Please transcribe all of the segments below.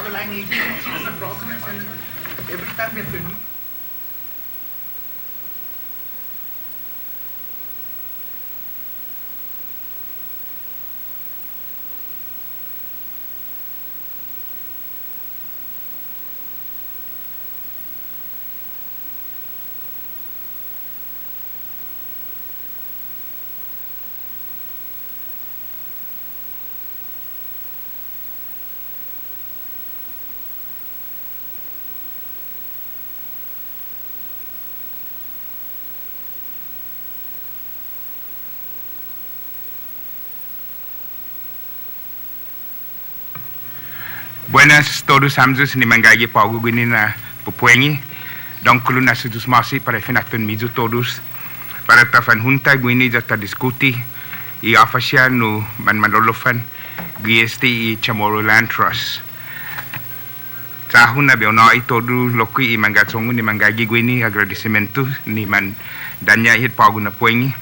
the line agent. The problem is, Senator, every time we have to renew. Buenas todos amigos ni mangaye paugo na pupuengi don coluna situs masi para finatun mizu todos para tafan junta guini jata diskuti I afasia no manlolofan GST I Chamorro Land Trust tahun na beona I todo lokui I mangatsongu ni mangaye guini agradecimiento ni man danya hit paugo na puengi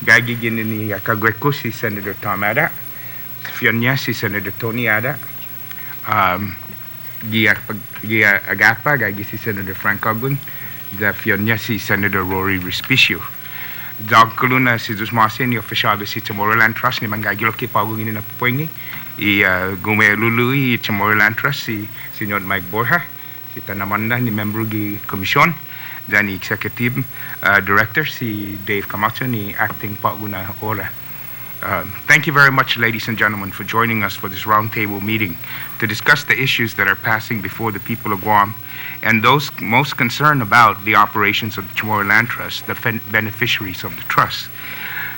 gagi gini ni akagweko si Senator Tom ada Fionia si Senator Tony ada Gia Agapa, gagi si Senator Frank Aguon, da Fionia si Senator Rory Respicio. Dog Coluna si dos Masi ni official si Chamorro Land Trust ni mangagi lo ke pago gini na pupuengi I gume lulu I Chamorro Land Trust si Senyor Mike Borja si Tanamanda ni membro gi komisyon dan ni executive director si Dave Camacho ni acting pago na ora. Thank you very much, ladies and gentlemen, for joining us for this roundtable meeting to discuss the issues that are passing before the people of Guam and those most concerned about the operations of the Chamorro Land Trust, the beneficiaries of the trust.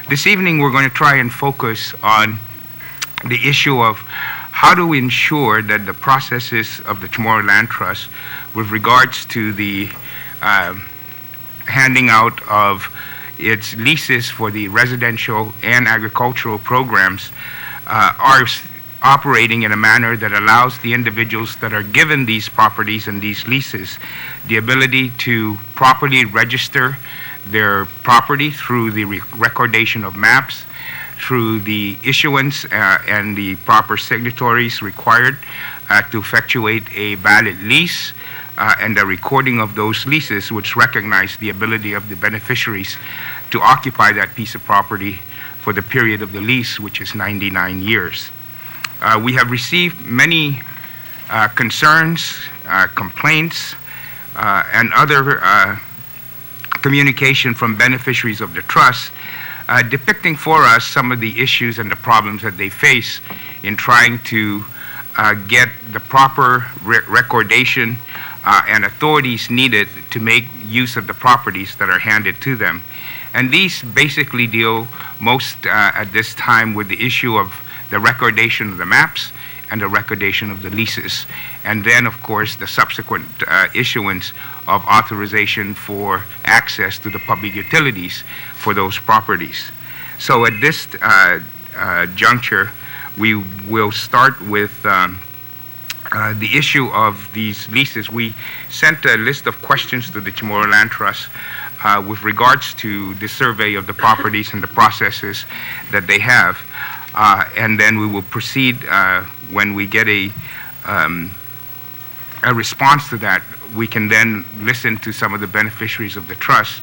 This evening, we're going to try and focus on the issue of how do we ensure that the processes of the Chamorro Land Trust with regards to the handing out of its leases for the residential and agricultural programs are operating in a manner that allows the individuals that are given these properties and these leases the ability to properly register their property through the recordation of maps, through the issuance and the proper signatories required to effectuate a valid lease, and the recording of those leases which recognize the ability of the beneficiaries to occupy that piece of property for the period of the lease, which is 99 years. We have received many concerns, complaints, and other communication from beneficiaries of the trust depicting for us some of the issues and the problems that they face in trying to get the proper recordation and authorities needed to make use of the properties that are handed to them. And these basically deal most at this time with the issue of the recordation of the maps and the recordation of the leases. And then, of course, the subsequent issuance of authorization for access to the public utilities for those properties. So at this juncture, we will start with the issue of these leases. We sent a list of questions to the Chamorro Land Trust with regards to the survey of the properties and the processes that they have. And then we will proceed when we get a response to that. We can then listen to some of the beneficiaries of the trust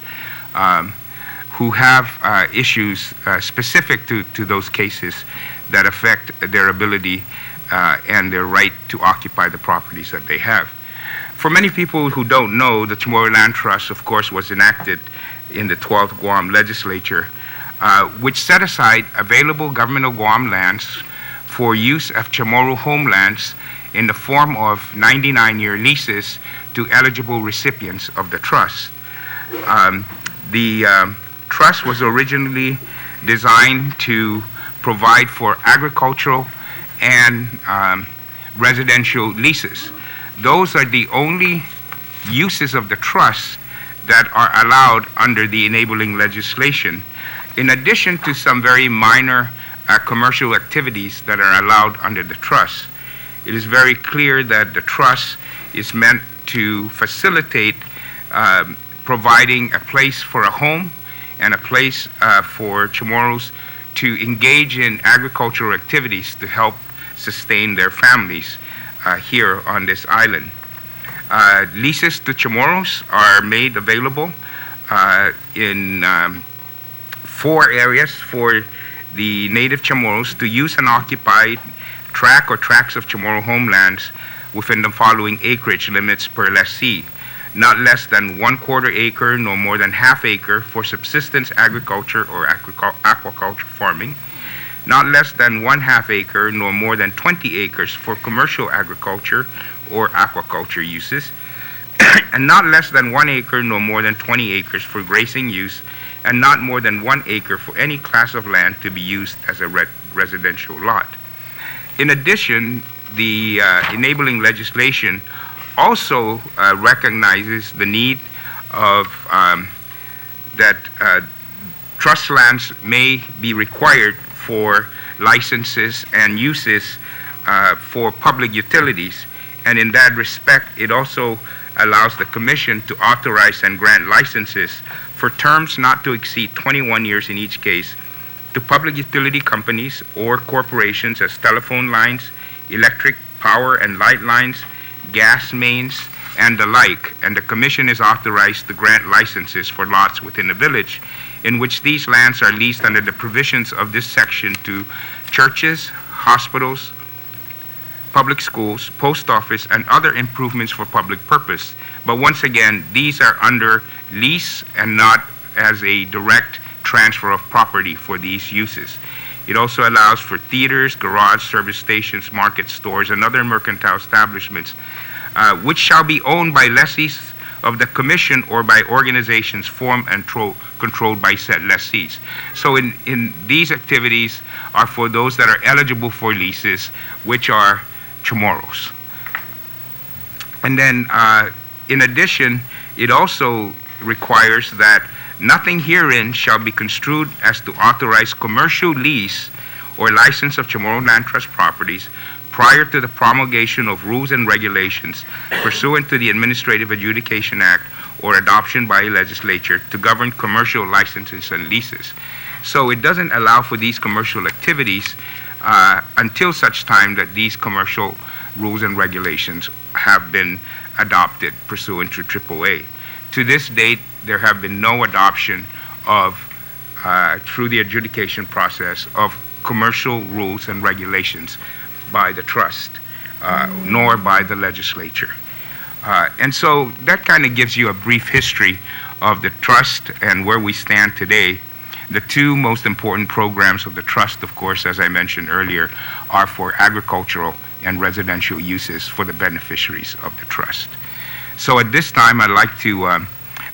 who have issues specific to those cases that affect their ability and their right to occupy the properties that they have. For many people who don't know, the Chamorro Land Trust, of course, was enacted in the 12th Guam legislature, which set aside available government of Guam lands for use of Chamorro homelands in the form of 99-year leases to eligible recipients of the trust. The trust was originally designed to provide for agricultural and residential leases. Those are the only uses of the trust that are allowed under the enabling legislation, in addition to some very minor commercial activities that are allowed under the trust. It is very clear that the trust is meant to facilitate providing a place for a home and a place for Chamorros to engage in agricultural activities to help sustain their families here on this island. Leases to Chamorros are made available in 4 areas for the native Chamorros to use and occupy tract or tracts of Chamorro homelands within the following acreage limits per lessee: not less than 1/4 acre nor more than ½ acre for subsistence agriculture or aquaculture farming, not less than 1/2 acre nor more than 20 acres for commercial agriculture or aquaculture uses, and not less than 1 acre nor more than 20 acres for grazing use, and not more than 1 acre for any class of land to be used as a residential lot. In addition, the enabling legislation also recognizes the need of that trust lands may be required for licenses and uses for public utilities, and in that respect, it also allows the Commission to authorize and grant licenses for terms not to exceed 21 years in each case to public utility companies or corporations as telephone lines, electric, power and light lines, gas mains, and the like, and the Commission is authorized to grant licenses for lots within a village in which these lands are leased under the provisions of this section to churches, hospitals, public schools, post office, and other improvements for public purpose. But once again, these are under lease and not as a direct transfer of property for these uses. It also allows for theaters, garage, service stations, market stores, and other mercantile establishments, which shall be owned by lessees of the Commission or by organizations formed and controlled by said lessees. So in these activities are for those that are eligible for leases, which are Chamorros. And then in addition, it also requires that nothing herein shall be construed as to authorize commercial lease or license of Chamorro Land Trust properties prior to the promulgation of rules and regulations pursuant to the Administrative Adjudication Act or adoption by a legislature to govern commercial licenses and leases. So it doesn't allow for these commercial activities until such time that these commercial rules and regulations have been adopted pursuant to AAA. To this date, there have been no adoption of, through the adjudication process, of commercial rules and regulations by the trust, nor by the legislature. And so that kind of gives you a brief history of the trust and where we stand today. The 2 most important programs of the trust, of course, as I mentioned earlier, are for agricultural and residential uses for the beneficiaries of the trust. So at this time, I'd like to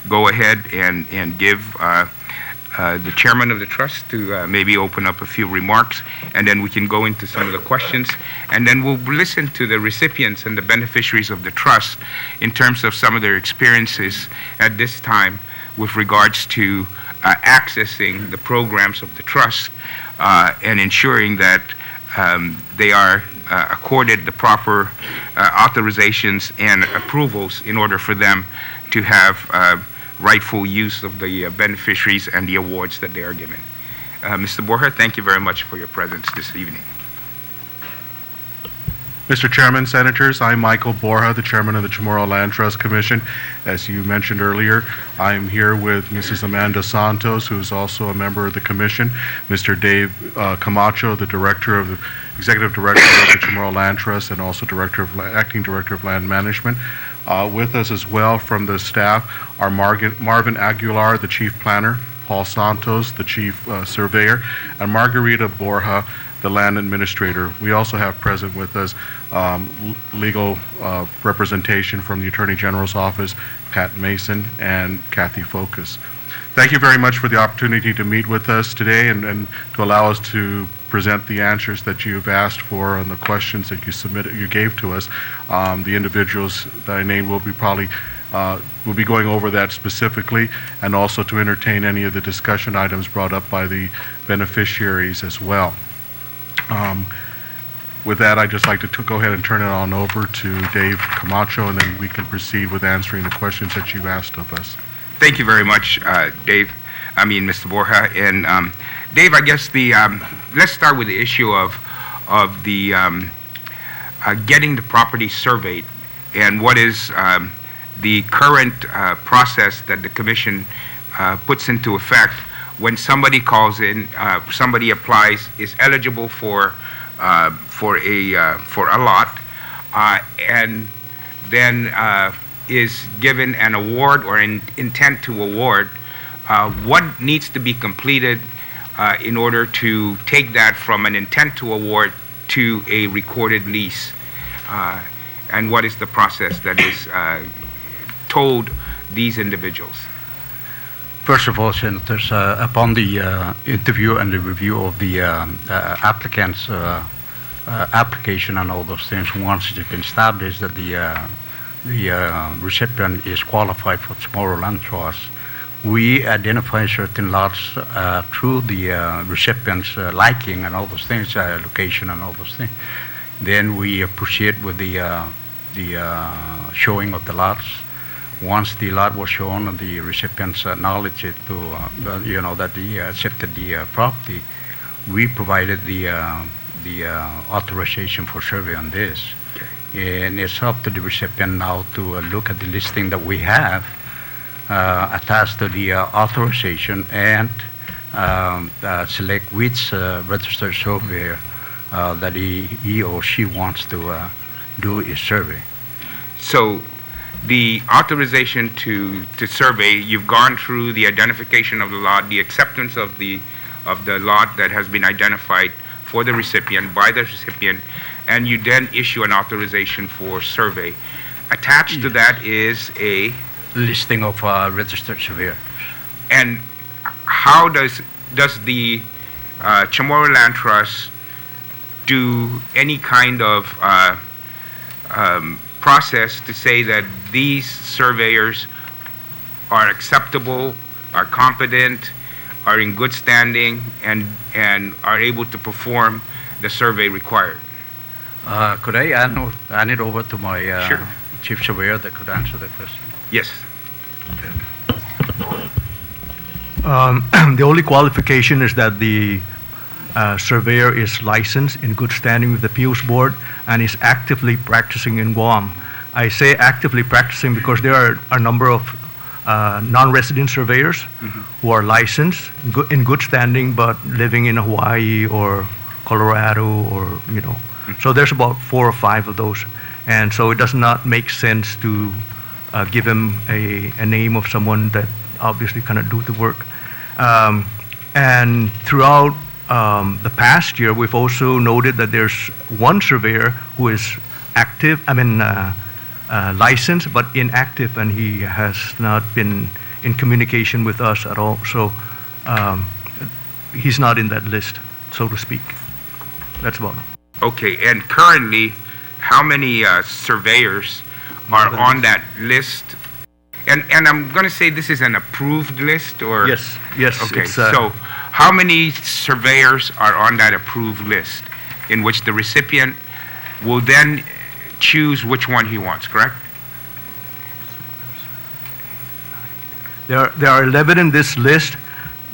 go ahead and give the chairman of the trust to maybe open up a few remarks, and then we can go into some of the questions, and then we'll listen to the recipients and the beneficiaries of the trust in terms of some of their experiences at this time with regards to accessing the programs of the trust and ensuring that they are accorded the proper authorizations and approvals in order for them to have rightful use of the beneficiaries and the awards that they are given. Mr. Borja, thank you very much for your presence this evening. Mr. Chairman, Senators, I'm Michael Borja, the Chairman of the Chamorro Land Trust Commission. As you mentioned earlier, I'm here with Mrs. Amanda Santos, who is also a member of the Commission, Mr. Dave Camacho, the Executive Director of the Chamorro Land Trust and also Acting Director of Land Management. With us as well from the staff are Marvin Aguilar, the Chief Planner, Paul Santos, the Chief Surveyor, and Margarita Borja, the Land Administrator. We also have present with us legal representation from the Attorney General's Office, Pat Mason and Kathy Focus. Thank you very much for the opportunity to meet with us today and to allow us to present the answers that you've asked for and the questions that you gave to us. The individuals that I named will be going over that specifically, and also to entertain any of the discussion items brought up by the beneficiaries as well. With that, I'd just like to go ahead and turn it on over to Dave Camacho, and then we can proceed with answering the questions that you've asked of us. Thank you very much, Mr. Borja. And Dave, I guess let's start with the issue of the getting the property surveyed, and what is the current process that the commission puts into effect when somebody calls in, somebody applies, is eligible for a lot, and then is given an award or an intent to award. What needs to be completed in order to take that from an intent to award to a recorded lease, and what is the process that is told these individuals? First of all, Senators, upon the interview and the review of the applicant's application and all those things, once it's been established that the recipient is qualified for Tomorrowland Trust, we identify certain lots through the recipient's liking and all those things, location and all those things. Then we proceed with the showing of the lots. Once the lot was shown and the recipients acknowledged it to, that he accepted the property, we provided the authorization for survey on this. Okay. And it's up to the recipient now to look at the listing that we have attached to the authorization and select which registered surveyor that he or she wants to do a survey. So the authorization to survey, you've gone through the identification of the lot, the acceptance of the lot that has been identified for the recipient, by the recipient, and you then issue an authorization for survey. Attached to that is a listing of registered surveyor. And how does the Chamorro Land Trust do any kind of process to say that these surveyors are acceptable, are competent, are in good standing, and are able to perform the survey required? Could I hand it over to my Sure. chief surveyor that could answer that question? Yes. The only qualification is that the surveyor is licensed, in good standing with the Appeals Board, and is actively practicing in Guam. I say actively practicing because there are a number of non-resident surveyors who are licensed, in good standing, but living in Hawaii or Colorado or, So there's about 4 or 5 of those. And so it does not make sense to give him a name of someone that obviously cannot do the work. And throughout the past year, we've also noted that there's one surveyor who is active, licensed, but inactive, and he has not been in communication with us at all. So he's not in that list, so to speak. That's about it. Okay, and currently, how many surveyors are on that list? And I'm going to say this is an approved list, or? Yes. Okay, so how many surveyors are on that approved list in which the recipient will then choose which one he wants, correct? There are 11 in this list.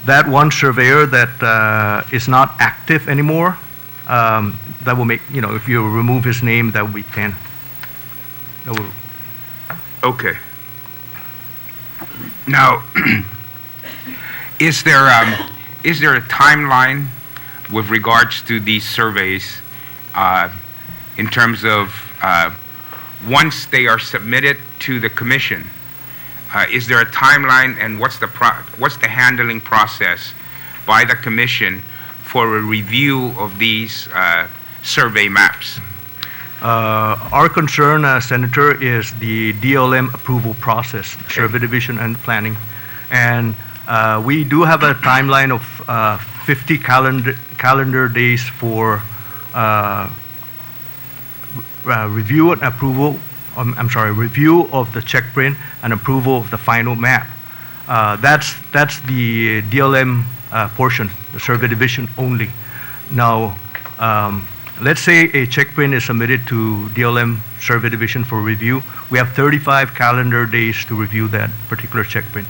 That one surveyor that is not active anymore, that will make, if you remove his name, that will be 10. That will. Okay. Now, is there a timeline with regards to these surveys in terms of once they are submitted to the commission? Is there a timeline, and what's the handling process by the commission for a review of these survey maps? Our concern, Senator, is the DLM approval process, survey division and planning. And we do have a timeline of 50 calendar days for review and approval, review of the check print and approval of the final map. That's the DLM portion, the survey division only. Now, let's say a check print is submitted to DLM survey division for review. We have 35 calendar days to review that particular check print.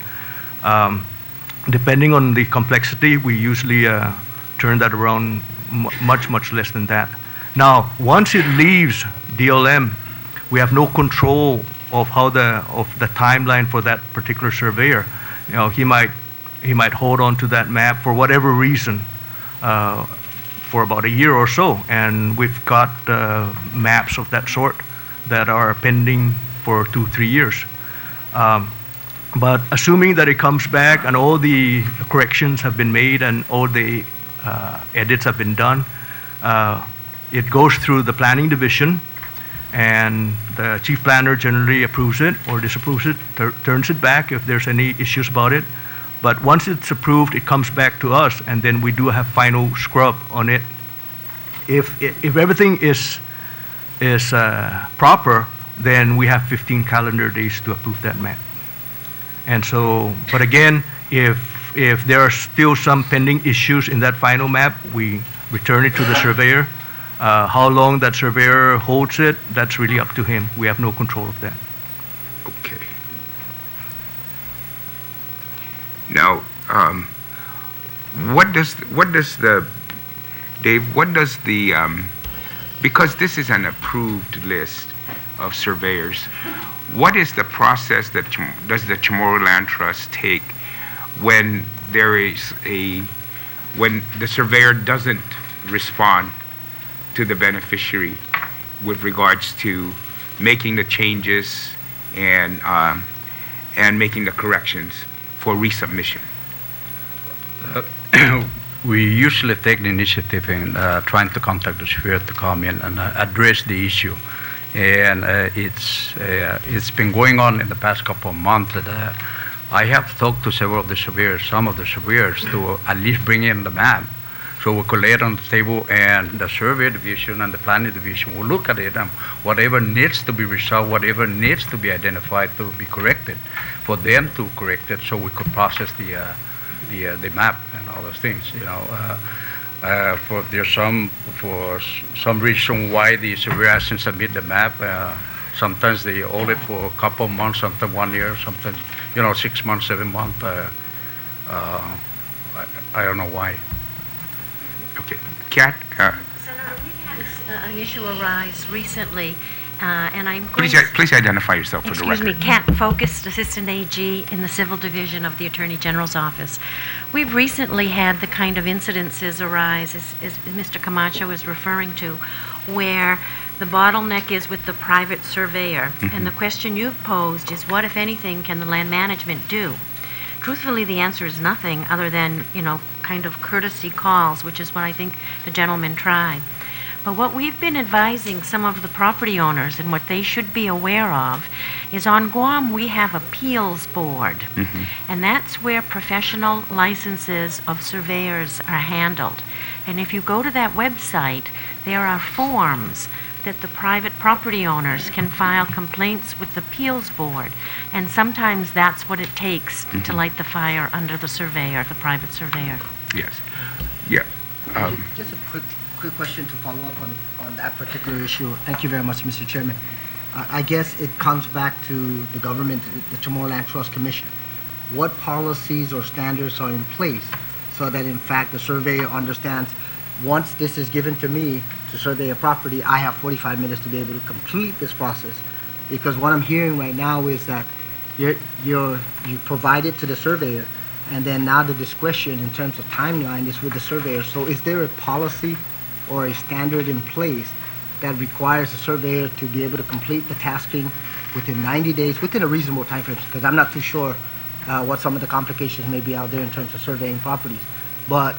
Depending on the complexity, we usually turn that around much less than that. Now, once it leaves DLM, we have no control of how the timeline for that particular surveyor. You know, he might hold on to that map for whatever reason for about a year or so, and we've got maps of that sort that are pending for 2-3 years. But assuming that it comes back and all the corrections have been made and all the edits have been done, it goes through the planning division, and the chief planner generally approves it or disapproves it, turns it back if there's any issues about it. But once it's approved, it comes back to us, and then we do have final scrub on it. If everything is proper, then we have 15 calendar days to approve that map. And so, but again, if there are still some pending issues in that final map, we return it to the surveyor. How long that surveyor holds it, that's really up to him. We have no control of that. Okay. Now, because this is an approved list of surveyors, what is the process that does the Chamorro Land Trust take when when the surveyor doesn't respond to the beneficiary with regards to making the changes and making the corrections for resubmission? We usually take the initiative in trying to contact the surveyor to come in and address the issue. And it's been going on in the past couple of months. I have talked to some of the surveyors, to at least bring in the map. So we could lay it on the table, and the survey division and the planning division will look at it, and whatever needs to be resolved, whatever needs to be identified to be corrected, for them to correct it, so we could process the map and all those things. You know, for some reason why the surveyor hasn't submitted the map. Sometimes they hold it for a couple of months, sometimes 1 year, sometimes 6 months, 7 months. I don't know why. Okay, Kat. Senator, we've had an issue arise recently, and I'm going Please identify yourself for the record. Excuse me, Kat Focused, Assistant AG in the Civil Division of the Attorney General's Office. We've recently had the kind of incidences arise, as Mr. Camacho is referring to, where the bottleneck is with the private surveyor. Mm-hmm. And the question you've posed is, what, if anything, can the land management do? Truthfully, the answer is nothing other than, kind of courtesy calls, which is what I think the gentleman tried. But what we've been advising some of the property owners and what they should be aware of is on Guam we have appeals board. Mm-hmm. And that's where professional licenses of surveyors are handled. And if you go to that website, there are forms that the private property owners can file complaints with the appeals board. And sometimes that's what it takes to light the fire under the surveyor, the private surveyor. Yes. Yeah. Just a quick question to follow up on that particular issue. Thank you very much, Mr. Chairman. I guess it comes back to the government, the Chamorro Land Trust Commission. What policies or standards are in place so that, in fact, the surveyor understands once this is given to me to survey a property, I have 45 minutes to be able to complete this process? Because what I'm hearing right now is that you provide it to the surveyor, and then now the discretion in terms of timeline is with the surveyor. So is there a policy or a standard in place that requires the surveyor to be able to complete the tasking within 90 days, within a reasonable time frame? Because I'm not too sure what some of the complications may be out there in terms of surveying properties. But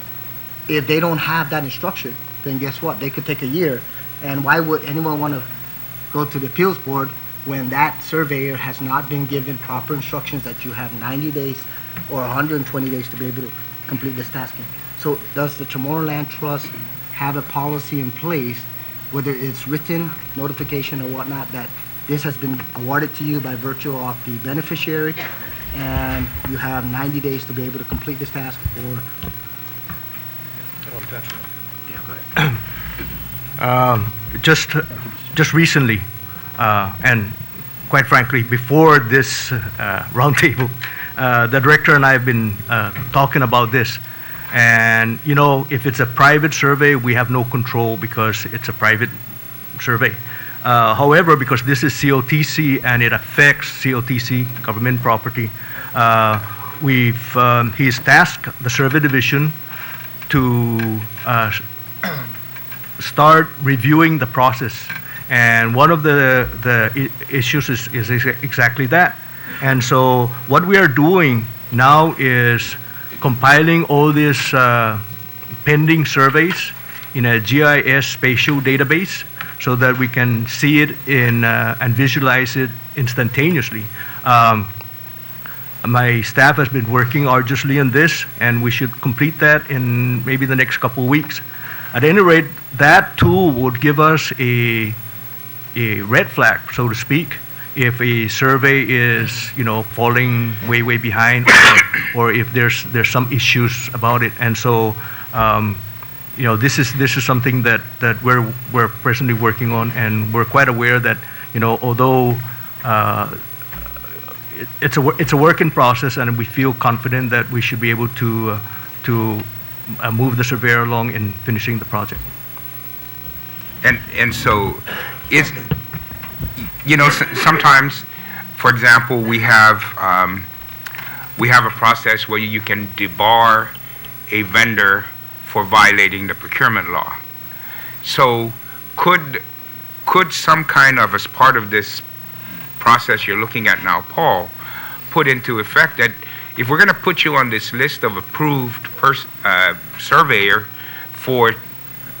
if they don't have that instruction, then guess what? They could take a year. And why would anyone want to go to the appeals board when that surveyor has not been given proper instructions that you have 90 days or 120 days to be able to complete this tasking? So does the Chamorro Land Trust have a policy in place, whether it's written notification or whatnot, that this has been awarded to you by virtue of the beneficiary and you have 90 days to be able to complete this task? Or Just recently, and quite frankly, before this roundtable, the director and I have been talking about this. And, you know, if it's a private survey, we have no control because it's a private survey. However, because this is COTC and it affects COTC, government property, he's tasked the survey division to start reviewing the process. And one of the issues is exactly that. And so what we are doing now is compiling all these pending surveys in a GIS spatial database so that we can see it and visualize it instantaneously. My staff has been working arduously on this, and we should complete that in maybe the next couple of weeks. At any rate, that tool would give us a red flag, so to speak, if a survey is, you know, falling way behind, or if there's some issues about it. And so, you know, this is something that we're presently working on, and we're quite aware that, you know, although it's a work in process, and we feel confident that we should be able to move the surveyor along in finishing the project. And so, it's, you know, sometimes, for example, we have a process where you can debar a vendor for violating the procurement law. So, could some kind of, as part of this process you're looking at now, Paul, put into effect that if we're going to put you on this list of approved surveyor for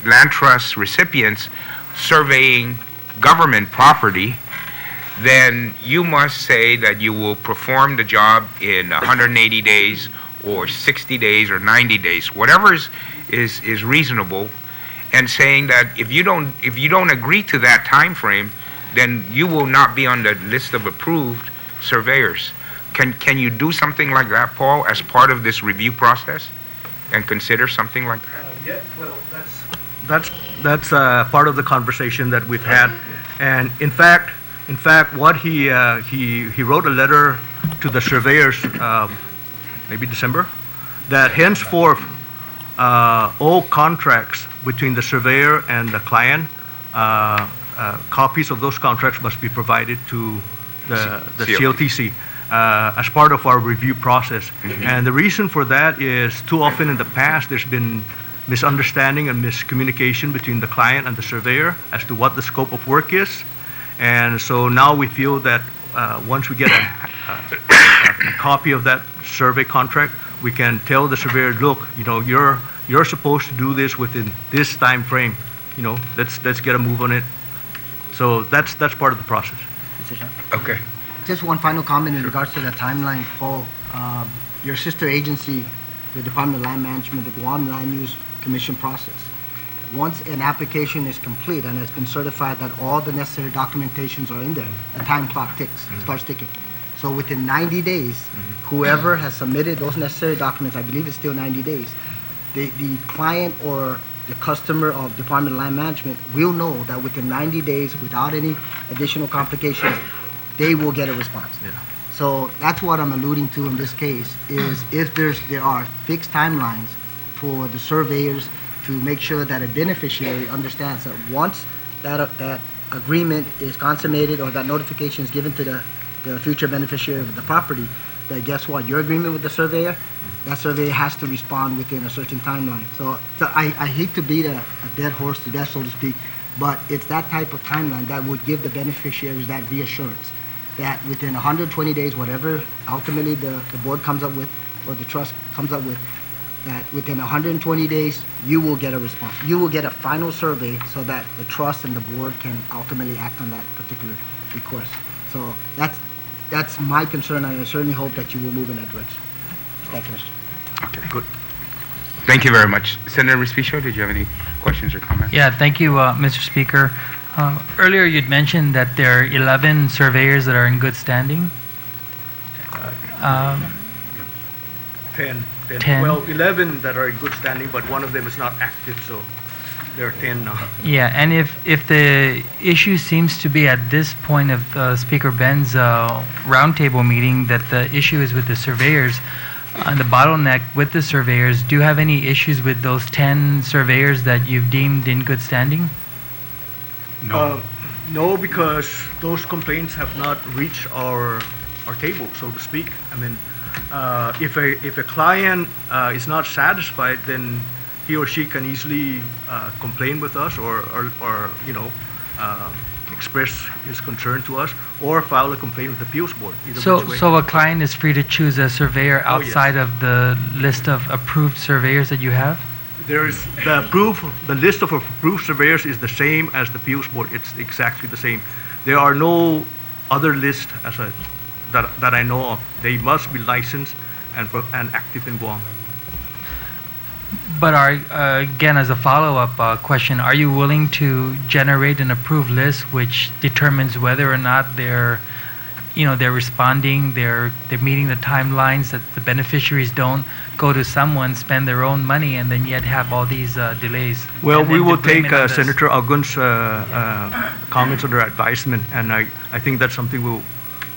land trust recipients surveying government property, then you must say that you will perform the job in 180 days or 60 days or 90 days, whatever is reasonable, and saying that if you don't agree to that time frame, then you will not be on the list of approved surveyors. Can you do something like that, Paul, as part of this review process, and consider something like that? Yeah, well, that's part of the conversation that we've had, and in fact, what he wrote a letter to the surveyors, maybe December, that henceforth all contracts between the surveyor and the client, copies of those contracts must be provided to the COTC as part of our review process. Mm-hmm. And the reason for that is too often in the past there's been misunderstanding and miscommunication between the client and the surveyor as to what the scope of work is. And so now we feel that once we get a copy of that survey contract, we can tell the surveyor, look, you know, you're supposed to do this within this time frame. You know, let's get a move on it. So that's part of the process. Mr. Chair. Okay. Just one final comment in regards to the timeline, Paul. Your sister agency, the Department of Land Management, the Guam Land Use Commission process. Once an application is complete and has been certified that all the necessary documentations are in there, a time clock ticks, starts ticking. So within 90 days, whoever has submitted those necessary documents, I believe it's still 90 days, the client or the customer of Department of Land Management will know that within 90 days, without any additional complications, they will get a response. Yeah. So that's what I'm alluding to in this case, is if there are fixed timelines for the surveyors to make sure that a beneficiary understands that once that agreement is consummated or that notification is given to the future beneficiary of the property, that guess what, your agreement with the surveyor, that surveyor has to respond within a certain timeline. So I hate to beat a dead horse to death, so to speak, but it's that type of timeline that would give the beneficiaries that reassurance that within 120 days, whatever ultimately the board comes up with or the trust comes up with, that within 120 days, you will get a response. You will get a final survey so that the trust and the board can ultimately act on that particular request. So that's my concern, and I certainly hope that you will move in that direction. Thank you, Mr. Okay, good. Thank you very much. Senator Respicio, did you have any questions or comments? Yeah, thank you, Mr. Speaker. Earlier you'd mentioned that there are 11 surveyors that are in good standing. 10. 10. Well, 11 that are in good standing, but one of them is not active, so there are 10 now. Yeah, and if the issue seems to be at this point of Speaker Ben's roundtable meeting that the issue is with the surveyors, the bottleneck with the surveyors, do you have any issues with those 10 surveyors that you've deemed in good standing? No, because those complaints have not reached our table, so to speak. I mean, if a client is not satisfied, then he or she can easily complain with us or express his concern to us or file a complaint with the appeals board. Either which way. So a client is free to choose a surveyor Oh, yes. outside of the list of approved surveyors that you have? There is the list of approved surveyors is the same as the appeals board. It's exactly the same. There are no other list that I know of. They must be licensed and active in Guam. But again, as a follow-up question, are you willing to generate an approved list which determines whether or not they're responding, they're meeting the timelines, that the beneficiaries don't go to someone, spend their own money, and then yet have all these delays? Well, And we then will to blame take it on this? Senator Aguon's comments under advisement, and I think that's something we'll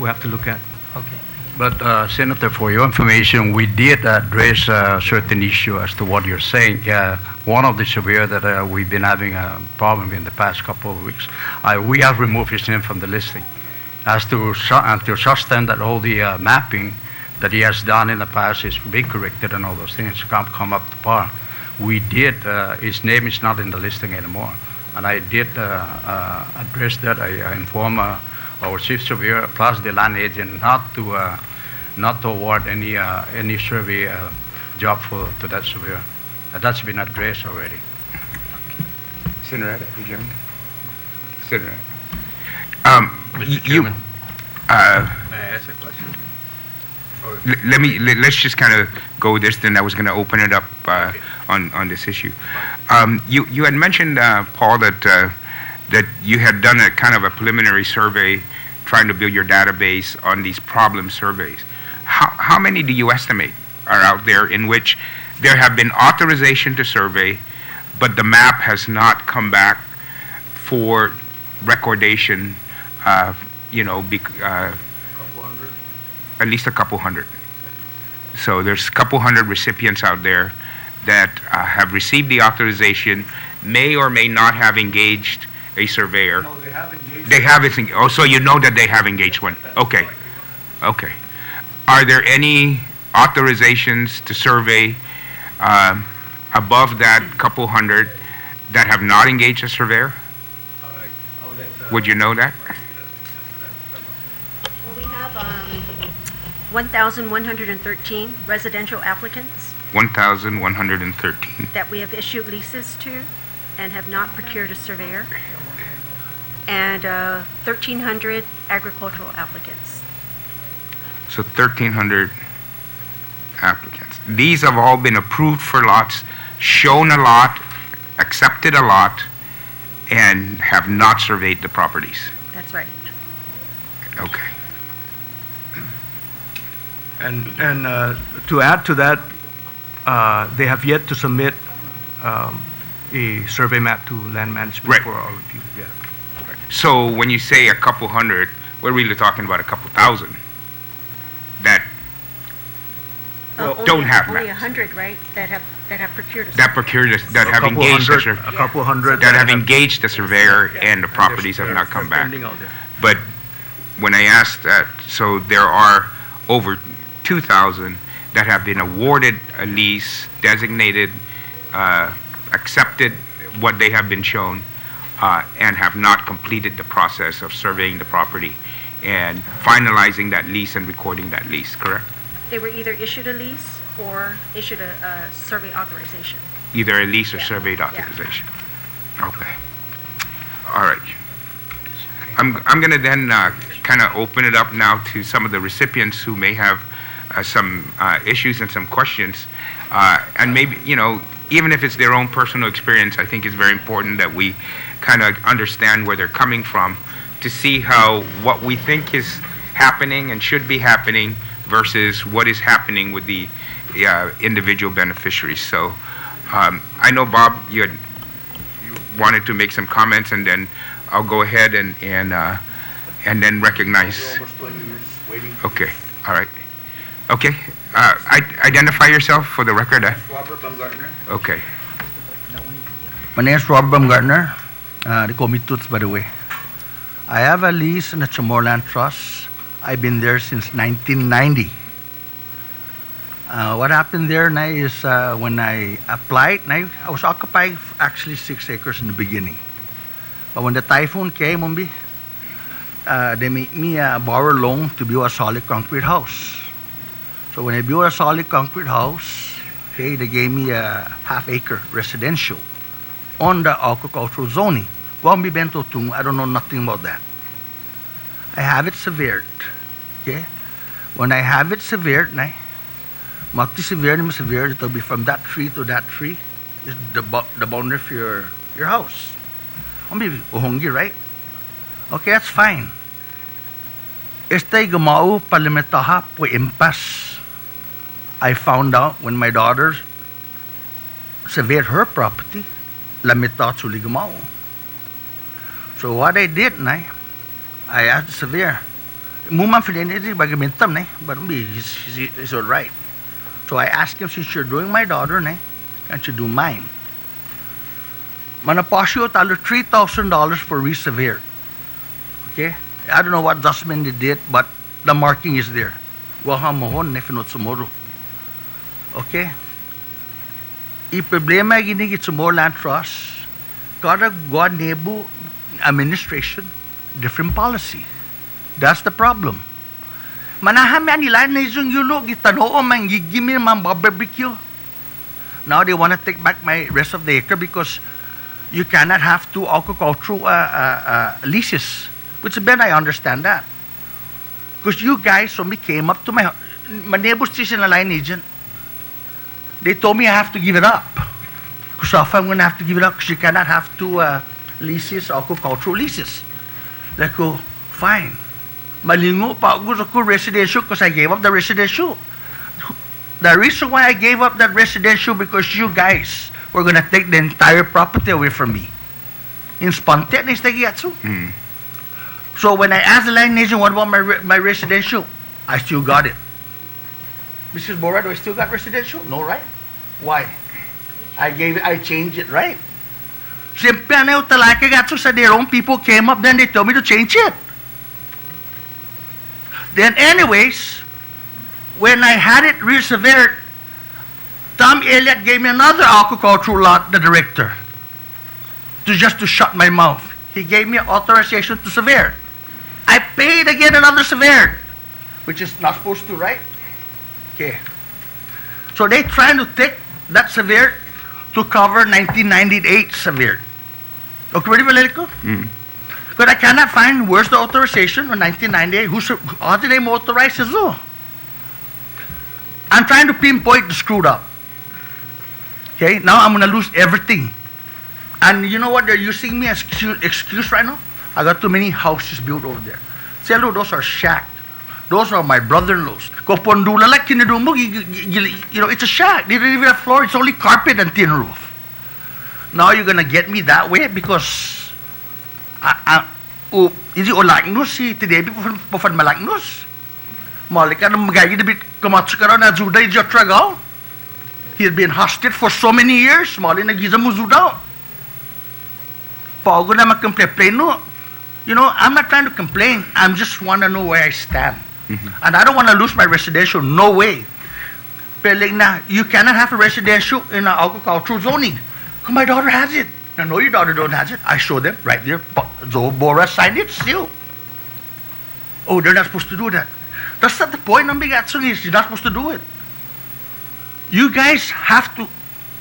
have to look at. Okay. But Senator, for your information, we did address a certain issue as to what you're saying. One of the surveyors that we've been having a problem in the past couple of weeks, we have removed his name from the listing. As to such time that all the mapping that he has done in the past is being corrected and all those things come up to par. We did, his name is not in the listing anymore. And I did address that. I informed our chief surveyor plus the land agent not to award any survey job to that surveyor. That's been addressed already. Senator, did you have any? Senator. Mr. Chairman, may I ask a question? Let's just kind of go with this, then I was going to open it up on this issue. You had mentioned, Paul, that you had done a kind of a preliminary survey trying to build your database on these problem surveys. How many do you estimate are out there in which there have been authorization to survey, but the map has not come back for recordation, at least a couple hundred. So there's a couple hundred recipients out there that have received the authorization, may or may not have engaged a surveyor. No, they have engaged. They have it. Oh, so you know that they have engaged one. Okay. Okay. Are there any authorizations to survey above that couple hundred that have not engaged a surveyor? Would you know that? Well, we have 1,113 residential applicants 1,113. that we have issued leases to and have not procured a surveyor, and 1,300 agricultural applicants. So 1,300 applicants. These have all been approved for lots, shown a lot, accepted a lot, and have not surveyed the properties. That's right. Okay. And to add to that, they have yet to submit a survey map to land management Right. for our review. Yeah. So when you say a couple hundred, we're really talking about a couple thousand that don't have only maps. 100, right? That have procured a that procured, that A have couple engaged hundred- the a couple hundred that have engaged the surveyor and the properties have not come back. Pending out there. But when I asked that, so there are over 2,000 that have been awarded a lease, designated, accepted what they have been shown, and have not completed the process of surveying the property and finalizing that lease and recording that lease, correct? They were either issued a lease or issued a survey authorization. Either a lease or Yeah. surveyed Yeah. authorization. Okay. All right. I'm going to then kind of open it up now to some of the recipients who may have some issues and some questions. And maybe, even if it's their own personal experience, I think it's very important that we kind of understand where they're coming from to see how what we think is happening and should be happening versus what is happening with the individual beneficiaries. So I know, Bob, you wanted to make some comments, and then I'll go ahead and then recognize. Almost 20 years waiting. Okay, all right. Okay. Identify yourself for the record. Robert Baumgartner. Okay. My name is Robert Baumgartner. They call me Toots, by the way. I have a lease in the Chamorro Trust. I've been there since 1990. What happened there now is when I applied, now I was occupied actually 6 acres in the beginning. But when the typhoon came on me, they made me borrow a loan to build a solid concrete house. So when I built a solid concrete house, okay, they gave me a half-acre residential on the agricultural zoning. Guam Bento Tung, I don't know nothing about that. I have it severed. Okay? When I have it severed, multi-severe, it will be from that tree to that tree is the boundary of your house. Uhongi, right? Okay, that's fine. Este gumao palimitaha po impas. I found out when my daughter severed her property, lamita tsuli gumao. So what I did, I asked the severe. Muman filiniti bagamintam, but he's all right. So I asked him, since you're doing my daughter, can't you do mine? Manapasyo talo $3,000 for re-severe. Okay? I don't know what adjustment they did, but the marking is there. Wahamohon nefinot sumoro. Okay? I-problema ginigit Chamorro Land Trust, kada Guam Nebu administration, different policy. That's the problem. Manahaman nila na isang yulo, gitanoo man, gigimi man barbecue. Now they want to take back my rest of the acre because you cannot have 2 agricultural leases. Which then I understand that. Because you guys, when we came up to my neighbor station line agent, they told me I have to give it up. Because I'm going to have to give it up because you cannot have 2 leases, agricultural leases. Like, oh, fine. Malingo pa ako residential because I gave up the residential. The reason why I gave up that residential because you guys were going to take the entire property away from me. In spontaneous tagiatsu. So when I asked the line agent, what about my residential? I still got it. Mrs. Bora, do I still got residential? No, right? Why? I changed it, right? Siyempre, talaka gatso sa their own people came up, then they told me to change it. Then anyways, when I had it re-severed, Tom Elliott gave me another agricultural lot, the director, to shut my mouth. He gave me authorization to sever. I paid again another sever, which is not supposed to, right? Okay. So they trying to take that sever to cover 1998 sever. Okay, ready, Valerico? But I cannot find where's the authorization on 1998. How did they authorize it? I'm trying to pinpoint the screwed up. Okay, now I'm going to lose everything. And you know what they're using me as excuse right now? I got too many houses built over there. Selo, those are shack. Those are my brother-in-laws. Kopondula like kinidumbo, you know, it's a shack. They didn't even have floor. It's only carpet and tin roof. Now you're gonna get me that way because hindi olaknos si tidebi pofan malaknos. Malika na magagi na bit kamatsukara na juda ijotragaw. He had been hostage for so many years. Mali na giza mo juda. Pago na magcomplain no. You know, I'm not trying to complain. I just want to know where I stand. And I don't want to lose my residential. No way. Pero like na, you cannot have a residential in an agricultural zoning. My daughter has it. I know your daughter don't have it. I show them right there. Joe Bora signed it still. Oh, they're not supposed to do that. That's not the point. You're not supposed to do it. You guys have to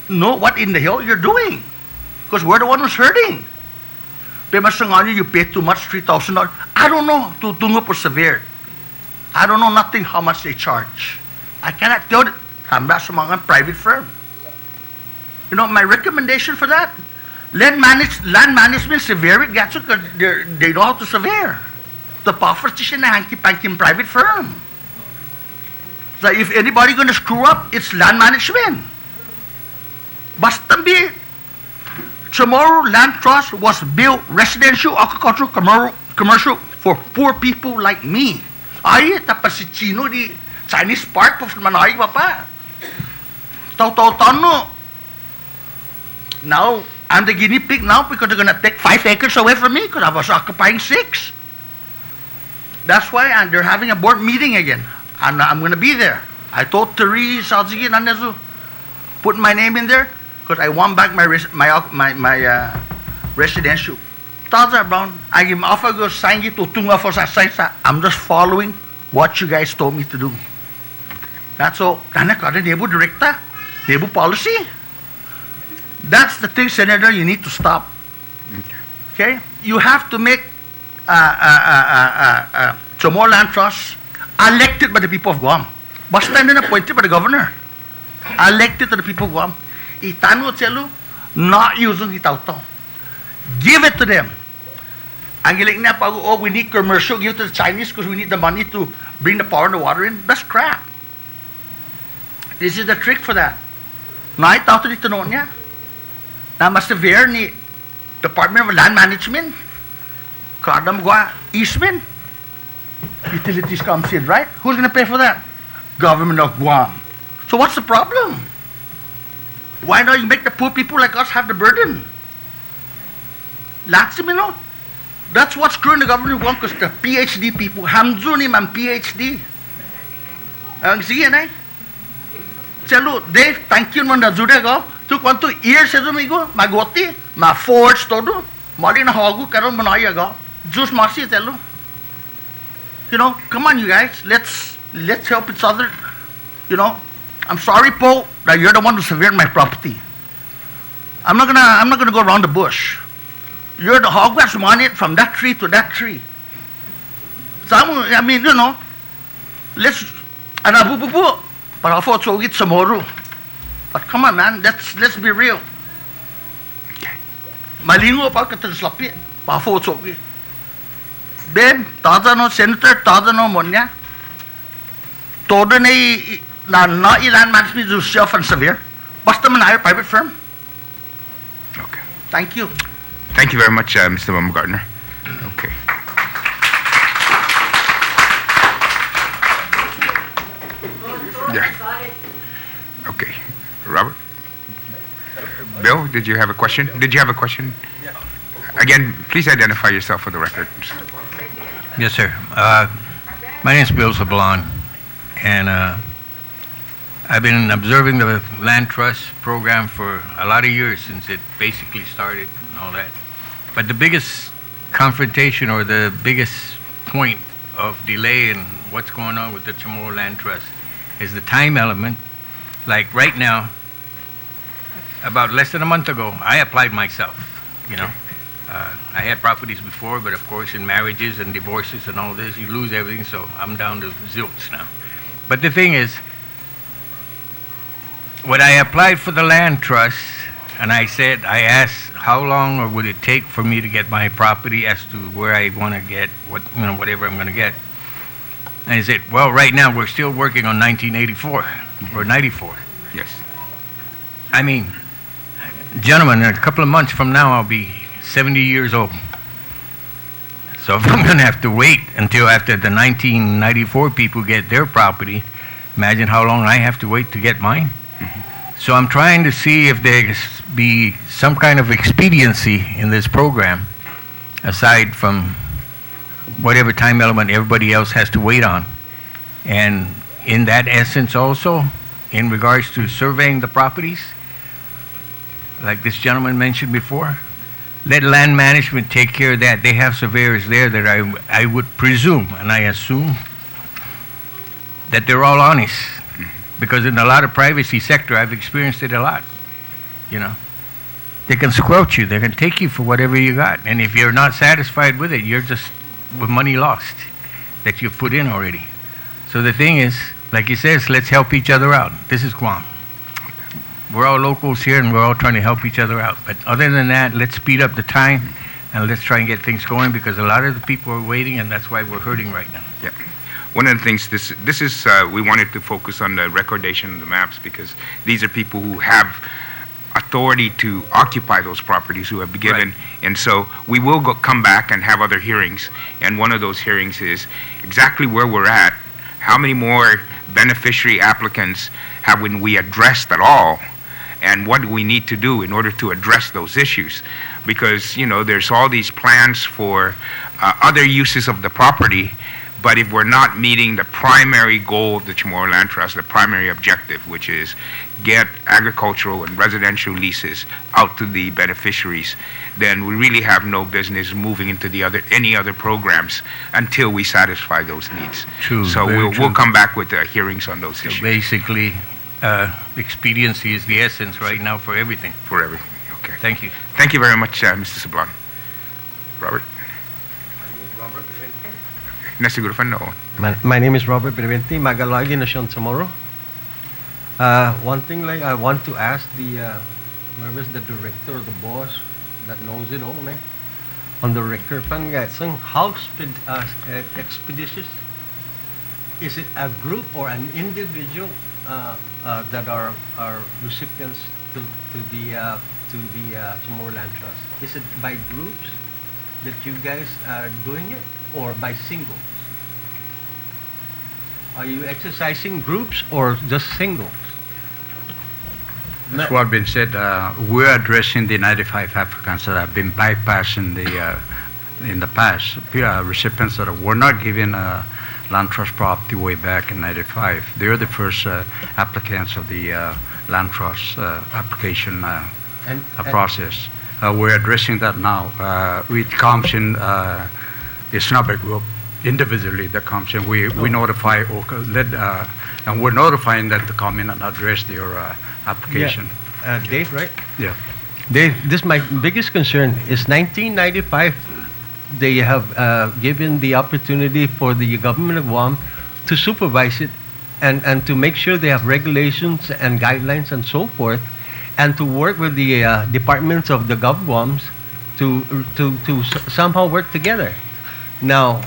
know what in the hell you're doing. Because we're the one who's hurting. You pay too much, $3,000. I don't know. Tungo po severe. I don't know nothing how much they charge. I cannot tell. I'm not some private firm. You know, my recommendation for that, land management severe it gets because they know how to severe. The politician na hanky-panky private firm. So if anybody gonna screw up, it's land management. Basta be. Chamorro Land Trust was built residential, agricultural, commercial for poor people like me. Ay, tapos si Chino di Chinese part po manoy pa. Tao. Now, I'm the guinea pig now because they're going to take 5 acres away from me because I was occupying 6. That's why they're having a board meeting again. And I'm going to be there. I told Therese, put my name in there because I want back my residential. Brown, I'm just following what you guys told me to do. That's all. Director, policy. That's the thing, Senator, you need to stop. Okay? You have to make Chamorro Land Trust elected by the people of Guam. Basta na appointed by the governor. Elected to the people of Guam. Itano Chelu, not using it out. Give it to them. Ang na pag, oh, we need commercial, give it to the Chinese because we need the money to bring the power and the water in. That's crap. This is the trick for that. Na itaw to dito noon niya. Na mas severe ni Department of Land Management. Kadam Gua easement. Utilities comes in, right? Who's going to pay for that? Government of Guam. So what's the problem? Why not you make the poor people like us have the burden? Laximino. That's what's screwing the government of Guam because the PhD people, Hamzunim and PhD. Ang sige na. Chalo, Dave, thank you man na juda go. Tu kwanto years sa dumigo, magoti, ma-forge todo. Mali na hagu karon manaya go. Juice masi chalo. You know, come on you guys, let's help each other. You know, I'm sorry, Paul, that you're the one who severed my property. I'm not gonna go around the bush. You're the hog that's won it from that tree to that tree. I mean, you know, let's anabububu. But I thought so get some more. But come on, man, let's be real. Malingo pa ka slapi. Pa thought so get. Ben, tada no senator, tada no monya. Todo na ilan management to self and severe. Basta man hire private firm. Okay. Thank you. Thank you very much, Mr. Baumgartner. Okay. Yeah. Okay. Robert? Bill, did you have a question? Again, please identify yourself for the record. Yes, sir. My name is Bill Sablon, and I've been observing the land trust program for a lot of years since it basically started and all that. But the biggest confrontation or the biggest point of delay in what's going on with the Chamorro Land Trust is the time element. Like right now, about less than a month ago, I applied myself, you know. I had properties before, but of course in marriages and divorces and all this, you lose everything, so I'm down to zilch now. But the thing is, when I applied for the land trust, and I asked how long or would it take for me to get my property as to where I want to get, whatever I'm going to get. And he said, well, right now we're still working on 1984 or 94. Yes. I mean, gentlemen, in a couple of months from now, I'll be 70 years old. So if I'm going to have to wait until after the 1994 people get their property, imagine how long I have to wait to get mine. Mm-hmm. So I'm trying to see if there be some kind of expediency in this program, aside from whatever time element everybody else has to wait on. And in that essence also, in regards to surveying the properties, like this gentleman mentioned before, let land management take care of that. They have surveyors there that I would presume, and I assume, that they're all honest. Because in a lot of privacy sector, I've experienced it a lot, you know. They can squelch you. They can take you for whatever you got. And if you're not satisfied with it, you're just with money lost that you've put in already. So the thing is, like he says, let's help each other out. This is Guam. We're all locals here, and we're all trying to help each other out. But other than that, let's speed up the time, and let's try and get things going, because a lot of the people are waiting, and that's why we're hurting right now. Yeah. One of the things, this is, we wanted to focus on the recordation of the maps, because these are people who have authority to occupy those properties, who have been given, right. And so we will come back and have other hearings, and one of those hearings is exactly where we're at, how many more beneficiary applicants haven't we addressed at all? And what do we need to do in order to address those issues? Because, there's all these plans for other uses of the property, but if we're not meeting the primary goal of the Chamorro Land Trust, the primary objective, which is get agricultural and residential leases out to the beneficiaries, then we really have no business moving into any other programs until we satisfy those needs. True, So very we'll true. come back with hearings on those So issues basically, expediency is the essence right now for everything. for everything. Okay. Thank you. Thank you very much, Mr. Sablan. Robert? Nasiguro fan no. My name is Robert Beneventi, Magalagi Nation tomorrow. One thing I want to ask whoever's the director or the boss that knows it all, on the record, how expeditious is it? A group or an individual that are recipients to the Chamorro Land Trust? Is it by groups that you guys are doing it, or by singles? Are you exercising groups or just singles? That's what been said. We're addressing the 95 applicants that have been bypassed in the past. Recipients that were not given land trust property way back in 95. They're the first applicants of the land trust application process. We're addressing that now. It comes in, it's not by group, individually that comes in. We notify and we're notifying them to come in and address their application. Yeah. Dave, right? Yeah. Dave, this my biggest concern is 1995. They have given the opportunity for the government of Guam to supervise it and to make sure they have regulations and guidelines and so forth, and to work with the departments of the GovGuams to somehow work together. Now,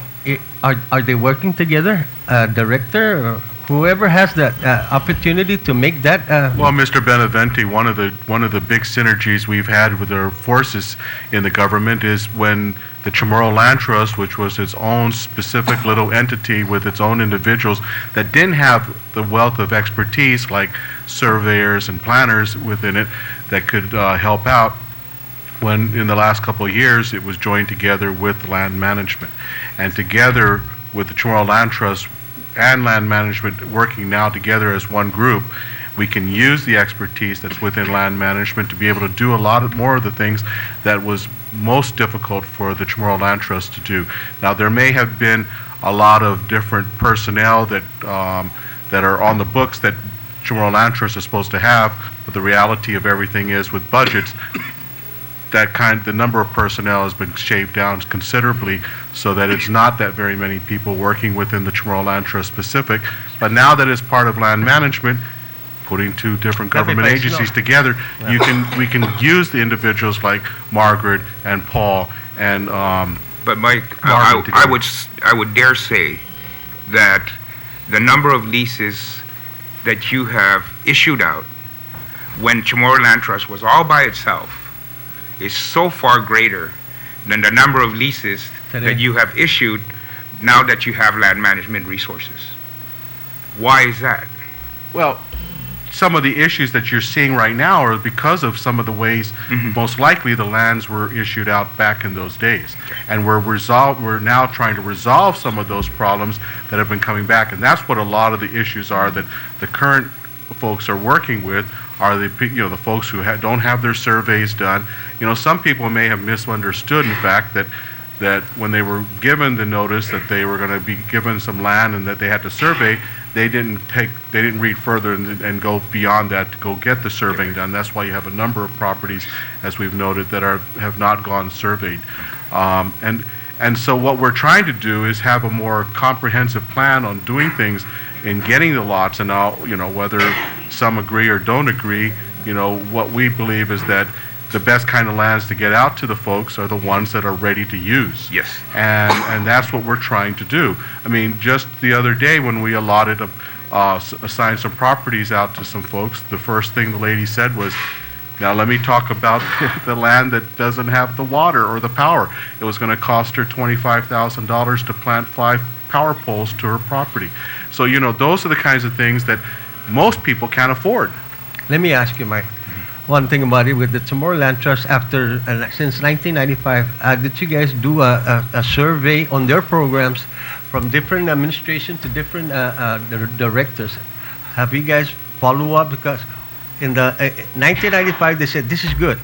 are they working together? Director or whoever has that opportunity to make that. Well, Mr. Beneventi, one of the big synergies we've had with our forces in the government is when the Chamorro Land Trust, which was its own specific little entity with its own individuals that didn't have the wealth of expertise like surveyors and planners within it that could help out, when in the last couple of years it was joined together with land management. And together with the Chamorro Land Trust and land management working now together as one group, we can use the expertise that's within land management to be able to do a lot more of the things that was most difficult for the Chamorro Land Trust to do. Now, there may have been a lot of different personnel that are on the books that Chamorro Land Trust is supposed to have, but the reality of everything is with budgets, the number of personnel has been shaved down considerably, so that it's not that very many people working within the Chamorro Land Trust specific. But now that it's part of land management, putting two different government agencies together, we can use the individuals like Margaret and Paul and But Mike, I would dare say that the number of leases that you have issued out when Chamorro Land Trust was all by itself is so far greater than the number of leases that you have issued now that you have land management resources. Why is that? well, some of the issues that you're seeing right now are because of some of the ways, most likely, the lands were issued out back in those days. And we're now trying to resolve some of those problems that have been coming back. And that's what a lot of the issues are that the current folks are working with, are the folks who don't have their surveys done. Some people may have misunderstood, in fact, that when they were given the notice that they were going to be given some land and that they had to survey, they didn't read further and go beyond that to go get the surveying done. That's why you have a number of properties, as we've noted, that have not gone surveyed. And so what we're trying to do is have a more comprehensive plan on doing things in getting the lots. And now, whether some agree or don't agree, what we believe is that the best kind of lands to get out to the folks are the ones that are ready to use. Yes. And that's what we're trying to do. I mean, just the other day when we assigned some properties out to some folks, the first thing the lady said was, now let me talk about the land that doesn't have the water or the power. It was going to cost her $25,000 to plant 5 power poles to her property. So, those are the kinds of things that most people can't afford. Let me ask you, Mike, one thing about it with the Tomorrowland Trust since 1995. Did you guys do a survey on their programs from different administration to different directors? Have you guys follow up? Because in the 1995 they said this is good.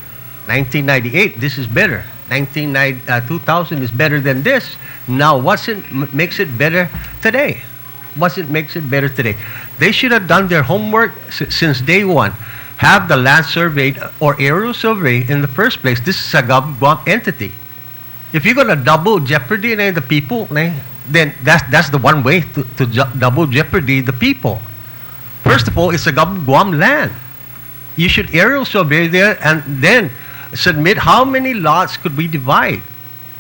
1998 this is better. 2000 is better than this. Now makes it better today? What makes it better today? They should have done their homework since day one. Have the land surveyed or aerial survey in the first place. This is a Guam entity. If you're going to double jeopardy the people, then that's the one way to double jeopardy the people. First of all, it's a Guam land. You should aerial survey there and then submit how many lots could we divide.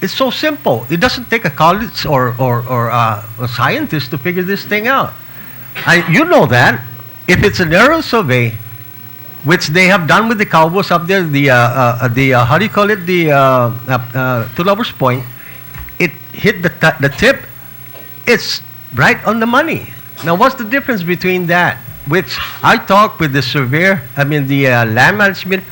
It's so simple. It doesn't take a college or a scientist to figure this thing out. You know that. If it's an aerial survey, which they have done with the cowboys up there, how do you call it, to Lover's Point, it hit the tip. It's right on the money. Now, what's the difference between that, which I talked with the surveyor, the land management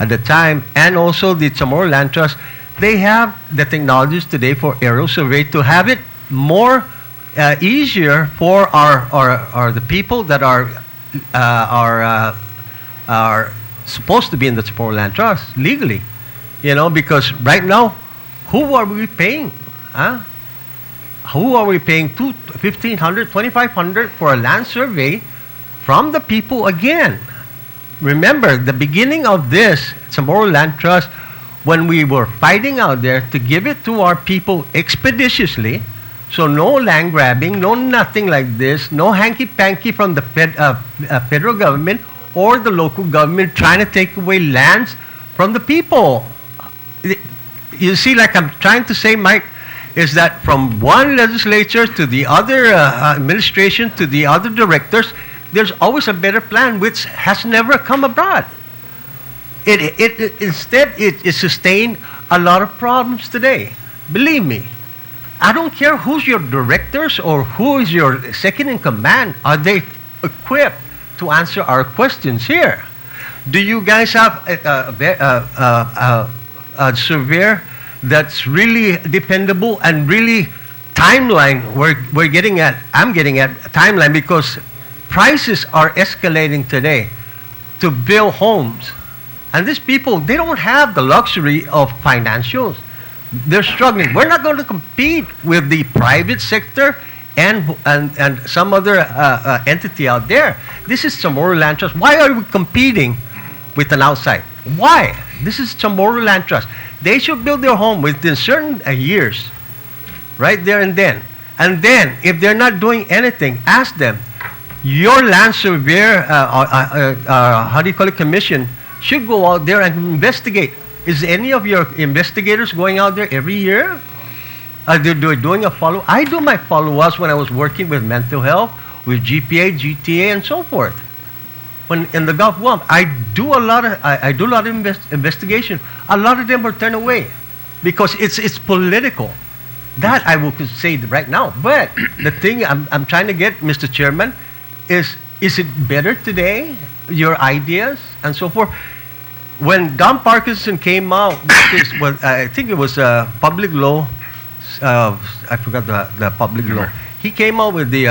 at the time, and also the Chamorro Land Trust. They have the technologies today for aerial survey to have it more easier for the people that are supposed to be in the Chamorro Land Trust legally, because right now, who are we paying? Who are we paying $1,500, $2,500 for a land survey from the people again? Remember, the beginning of this Chamorro Land Trust, when we were fighting out there to give it to our people expeditiously, so no land grabbing, no nothing like this, no hanky-panky from the federal government or the local government trying to take away lands from the people. You see, like I'm trying to say, Mike, is that from one legislature to the other administration to the other directors, there's always a better plan which has never come abroad. Instead, it sustained a lot of problems today. Believe me, I don't care who's your directors or who is your second in command. Are they equipped to answer our questions here? Do you guys have a surveyor that's really dependable and really timeline? I'm getting at timeline because prices are escalating today to build homes. And these people, they don't have the luxury of financials. They're struggling. We're not going to compete with the private sector and some other entity out there. This is Chamorro Land Trust. Why are we competing with an outside? Why? This is Chamorro Land Trust. They should build their home within certain years, right there and then. And then, if they're not doing anything, ask them. Your land surveyor, commission, should go out there and investigate. Is any of your investigators going out there every year? Are they doing a follow? I do my follow-ups when I was working with mental health, with GPA, GTA, and so forth. When in the Gulf War, I do a lot of investigation. A lot of them were turned away because it's political. That I will say right now. But the thing I'm trying to get, Mr. Chairman, is it better today? Your ideas and so forth. When Don Parkinson came out, I think it was public law. I forgot the public law. He came out with the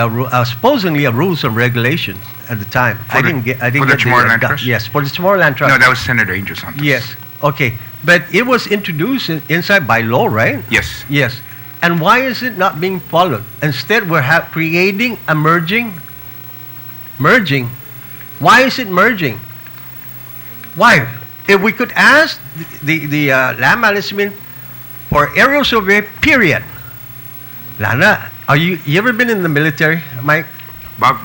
supposedly a rules and regulations at the time. I didn't get for the Chamorro Land Trust? Yes, for the Chamorro Land Trust. No, that was Senator Angel Santos. Yes. Okay, but it was introduced inside by law, right? Yes. Yes. And why is it not being followed? Instead, we're creating a merging. Why is it merging? Why? If we could ask the land management for aerial survey, period. Lana, you ever been in the military, Mike? Bob,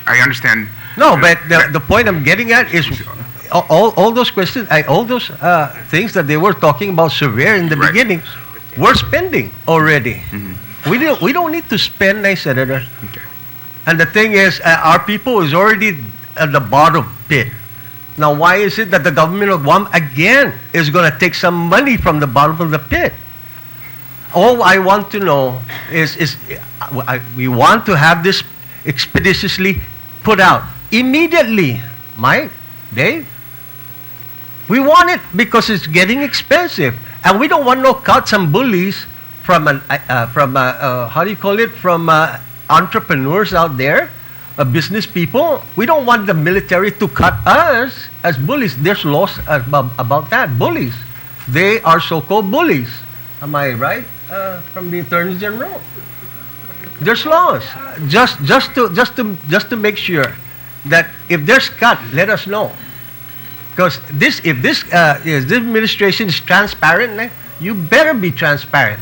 I understand. No, but the point I'm getting at is all those questions, all those things that they were talking about surveyor in the beginning, we're spending already. Mm-hmm. We don't need to spend, Senator. Okay. And the thing is, our people is already at the bottom pit. Now, why is it that the government of Guam again is going to take some money from the bottom of the pit? All I want to know is we want to have this expeditiously put out immediately. Mike, Dave, we want it because it's getting expensive, and we don't want no cuts and bullies from how do you call it, from entrepreneurs out there, business people. We don't want the military to cut us as bullies. There's laws about that. Bullies, they are so-called bullies. Am I right? From the Attorney General. There's laws. Just to make sure that if there's cut, let us know. Because if this administration is transparent, you better be transparent.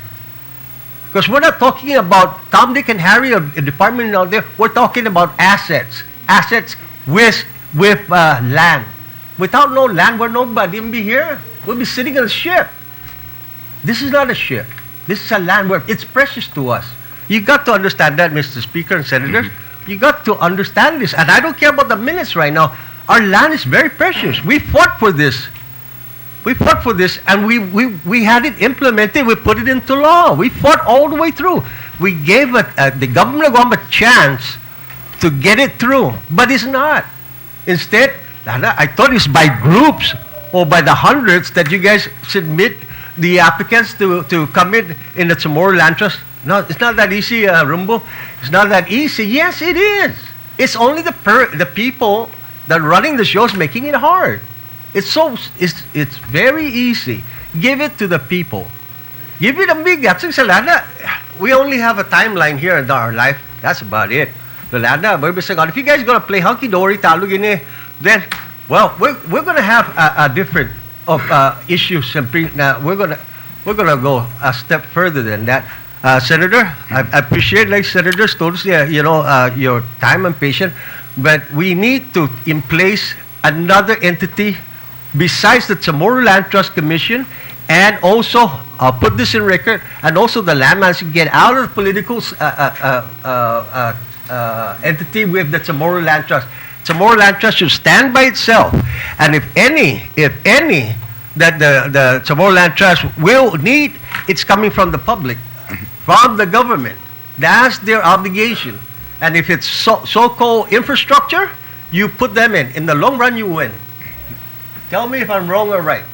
Because we're not talking about Tom, Dick, and Harry of a department out there. We're talking about assets with land. Without no land, we're nobody will be here. We'll be sitting on a ship. This is not a ship. This is a land where it's precious to us. You got to understand that, Mr. Speaker and Senators. You got to understand this. And I don't care about the minutes right now. Our land is very precious. We fought for this. We fought for this, and we had it implemented. We put it into law. We fought all the way through. We gave the government of Guam a chance to get it through, but it's not. Instead, I thought it's by groups or by the hundreds that you guys submit the applicants to come in the Chamorro Land Trust. No, it's not that easy, Rumbo. It's not that easy. Yes, it is. It's only the people that are running the shows making it hard. It's very easy. Give it to the people. Give it a big. We only have a timeline here in our life. That's about it. If you guys gonna play hunky dory, then well, we're gonna have a different issues. We're gonna go a step further than that. Senator, I appreciate, like Senators told us, your time and patience, but we need to in place another entity besides the Chamorro Land Trust Commission, and also, I'll put this in record, and also the land management get out of the political entity with the Chamorro Land Trust. Chamorro Land Trust should stand by itself, and if any that the Chamorro Land Trust will need, it's coming from the public, from the government. That's their obligation. And if it's so-called infrastructure, you put them in. In the long run, you win. Tell me if I'm wrong or right.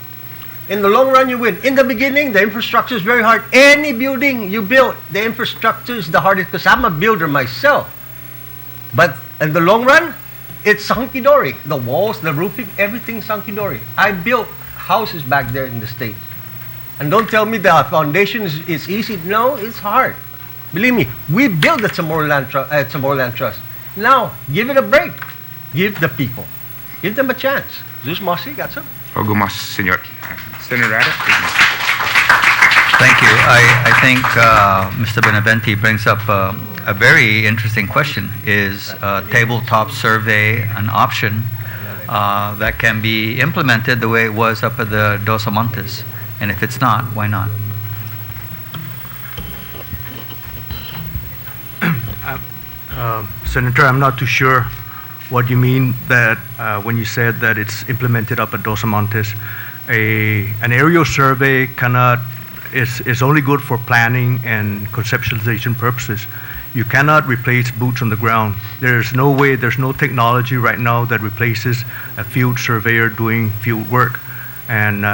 In the long run, you win. In the beginning, the infrastructure is very hard. Any building you build, the infrastructure is the hardest, because I'm a builder myself. But in the long run, it's hunky-dory. The walls, the roofing, everything's hunky-dory. I built houses back there in the States. And don't tell me the foundation is easy. No, it's hard. Believe me, we built the Chamorro Land Trust. Now, give it a break. Give the people. Give them a chance. Zeus Mossy, got some? Ogumas, Senor. Senator Adams. Thank you. I think Mr. Benavente brings up a very interesting question. Is tabletop survey an option that can be implemented the way it was up at the Dos Amantes? And if it's not, why not? Senator, I'm not too sure what you mean that when you said that it's implemented up at Dos Amantes. An aerial survey is only good for planning and conceptualization purposes. You cannot replace boots on the ground. There's no way, there's no technology right now that replaces a field surveyor doing field work. And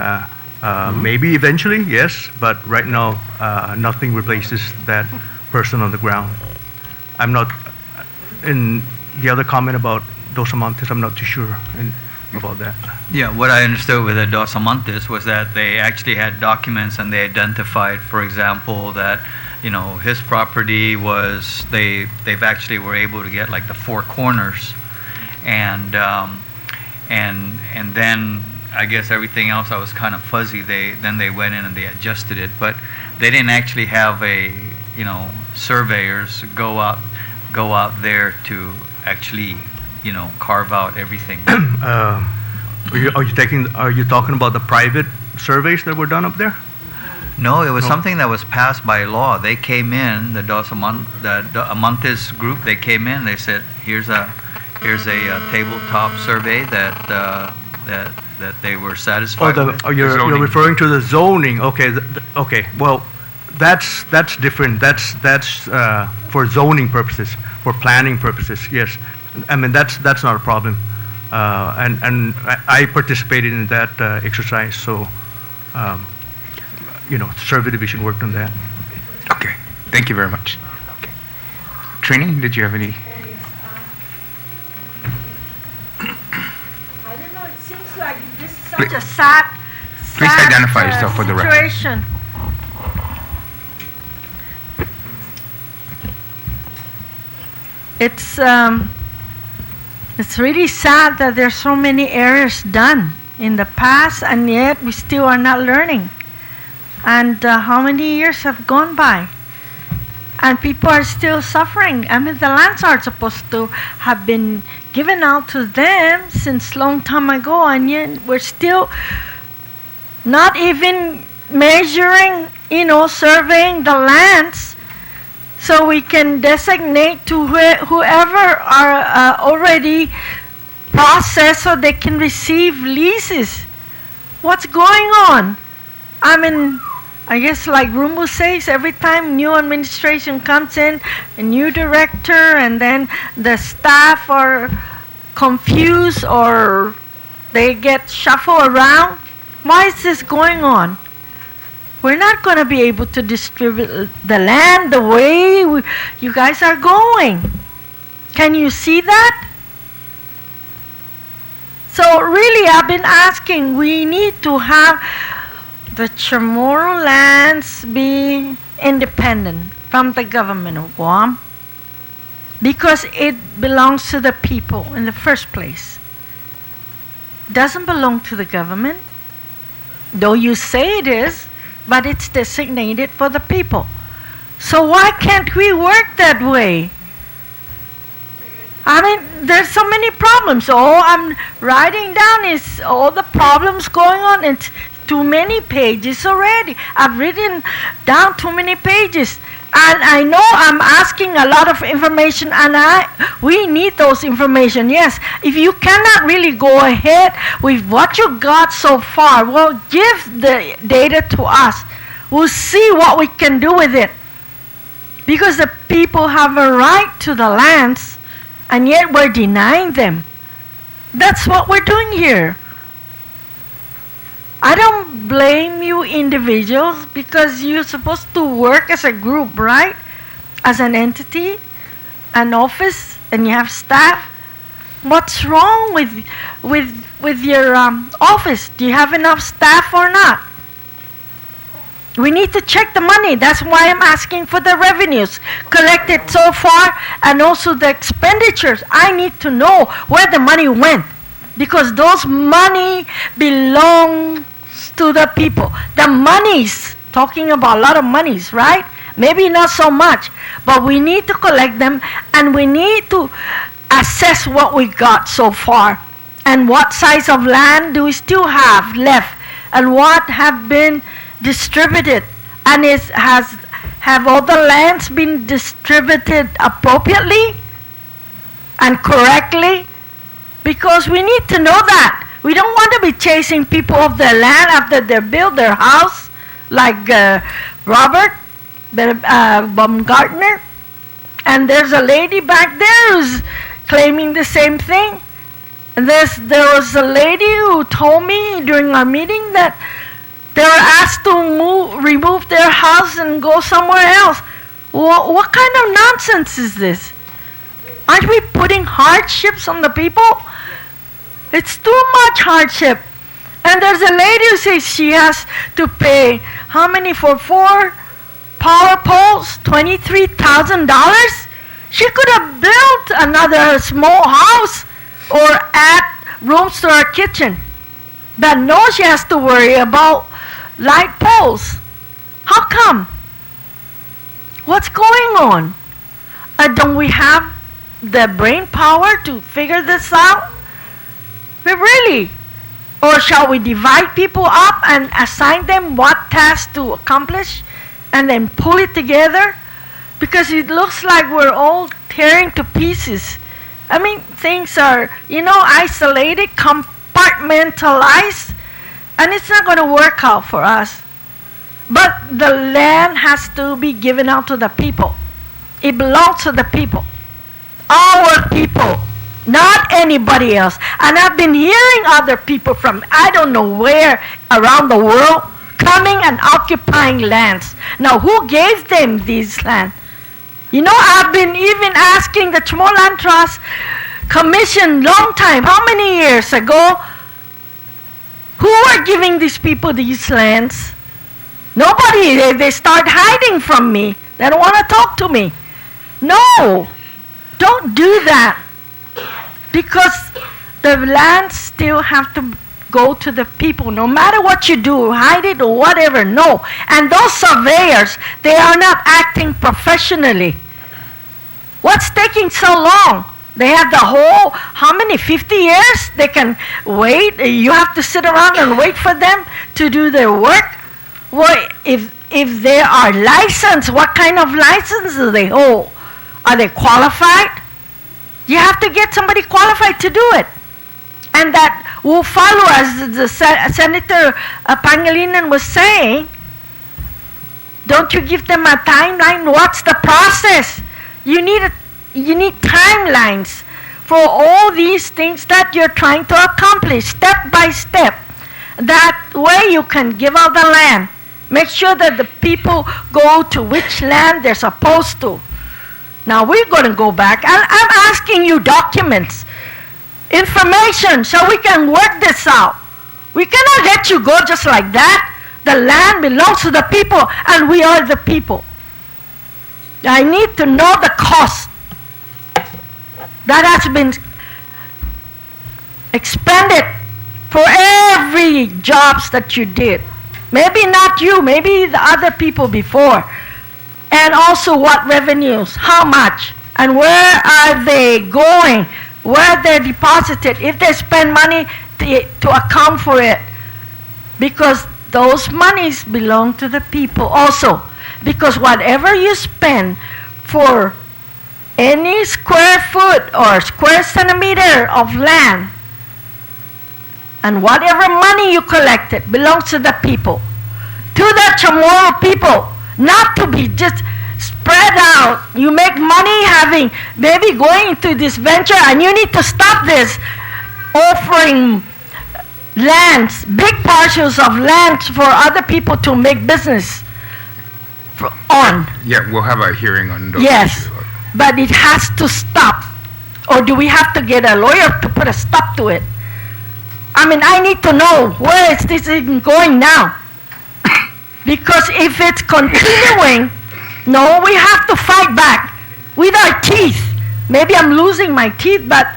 maybe eventually, yes, but right now, nothing replaces that person on the ground. I'm not, in the other comment about Dos Amantes, I'm not too sure about that. Yeah, what I understood with the Dos Amantes was that they actually had documents and they identified, for example, that his property was they've actually were able to get like the four corners, and then I guess everything else I was kind of fuzzy. Then they went in and they adjusted it, but they didn't actually have surveyors go out there to actually carve out everything. Are you talking about the private surveys that were done up there? No, it was something that was passed by law. They came in, the Amantes group. They came in. They said, "Here's a tabletop survey that they were satisfied with." You're referring to the zoning. Okay, okay. Well, that's different. That's for zoning purposes, for planning purposes. Yes, I mean that's not a problem. And I participated in that exercise. So, Survey Division worked on that. Okay, thank you very much. Okay. Trini, did you have any? I don't know, it seems like this is such a sad Please identify yourself for the record. situation. It's really sad that there's so many errors done in the past, and yet we still are not learning. And how many years have gone by? And people are still suffering. I mean, the lands are supposed to have been given out to them since long time ago, and yet we're still not even measuring, surveying the lands so we can designate to whoever are already processed so they can receive leases. What's going on? I mean, I guess like Rumbu says, every time new administration comes in, a new director, and then the staff are confused or they get shuffled around. Why is this going on? We're not going to be able to distribute the land the way you guys are going. Can you see that? So really, I've been asking, we need to have the Chamorro lands be independent from the government of Guam because it belongs to the people in the first place. It doesn't belong to the government, though you say it is, but it's designated for the people. So why can't we work that way? I mean, there's so many problems. All I'm writing down is all the problems going on. It's too many pages already. I've written down too many pages. And I know I'm asking a lot of information, and we need those information. Yes, if you cannot really go ahead with what you got so far, well, give the data to us. We'll see what we can do with it. Because the people have a right to the lands, and yet we're denying them. That's what we're doing here. I don't blame you individuals because you're supposed to work as a group, right? As an entity, an office, and you have staff. What's wrong with your office? Do you have enough staff or not? We need to check the money. That's why I'm asking for the revenues collected so far and also the expenditures. I need to know where the money went because those money belong to the people. The monies, talking about a lot of monies, right? Maybe not so much, but we need to collect them and we need to assess what we got so far and what size of land do we still have left and what have been distributed, and have all the lands been distributed appropriately and correctly? Because we need to know that. We don't want to be chasing people off their land after they build their house, like Robert Baumgartner. And there's a lady back there who's claiming the same thing. And there was a lady who told me during our meeting that they were asked to remove their house and go somewhere else. What kind of nonsense is this? Aren't we putting hardships on the people? It's too much hardship. And there's a lady who says she has to pay, how many for 4 power poles? $23,000? She could have built another small house or add rooms to her kitchen. But no, she has to worry about light poles. How come? What's going on? Don't we have the brain power to figure this out? Really? Or shall we divide people up and assign them what tasks to accomplish and then pull it together? Because it looks like we're all tearing to pieces. I mean, things are, isolated, compartmentalized, and it's not going to work out for us. But the land has to be given out to the people. It belongs to the people. Our people, not anybody else. And I've been hearing other people from I don't know where around the world coming and occupying lands. Now, who gave them these lands? You know, I've been even asking the Chamorro Land Trust Commission long time, how many years ago, who are giving these people these lands? Nobody. They start hiding from me. They don't want to talk to me. No, don't do that. Because the lands still have to go to the people. No matter what you do, hide it or whatever, no. And those surveyors, they are not acting professionally. What's taking so long? They have the whole, how many, 50 years? They can wait. You have to sit around and wait for them to do their work. Well, if they are licensed, what kind of license do they hold? Are they qualified? You have to get somebody qualified to do it. And that will follow, as the Senator Pangilinan was saying. Don't you give them a timeline? What's the process? You need timelines for all these things that you're trying to accomplish, step by step. That way you can give out the land. Make sure that the people go to which land they're supposed to. Now we're going to go back. I'm asking you documents, information, so we can work this out. We cannot let you go just like that. The land belongs to the people, and we are the people. I need to know the cost that has been expended for every jobs that you did. Maybe not you, maybe the other people before. And also what revenues, how much, and where are they going, where they're deposited, if they spend money to account for it. Because those monies belong to the people also. Because whatever you spend for any square foot or square centimeter of land, and whatever money you collected belongs to the people, to the Chamorro people, not to be just spread out. You make money having, maybe going into this venture, and you need to stop this, offering lands, big parcels of land for other people to make business on. Yeah, we'll have a hearing on those Yes, issues. but it has to stop. Or do we have to get a lawyer to put a stop to it? I mean, I need to know where is this even going now. Because if it's continuing, no, we have to fight back with our teeth. Maybe I'm losing my teeth, but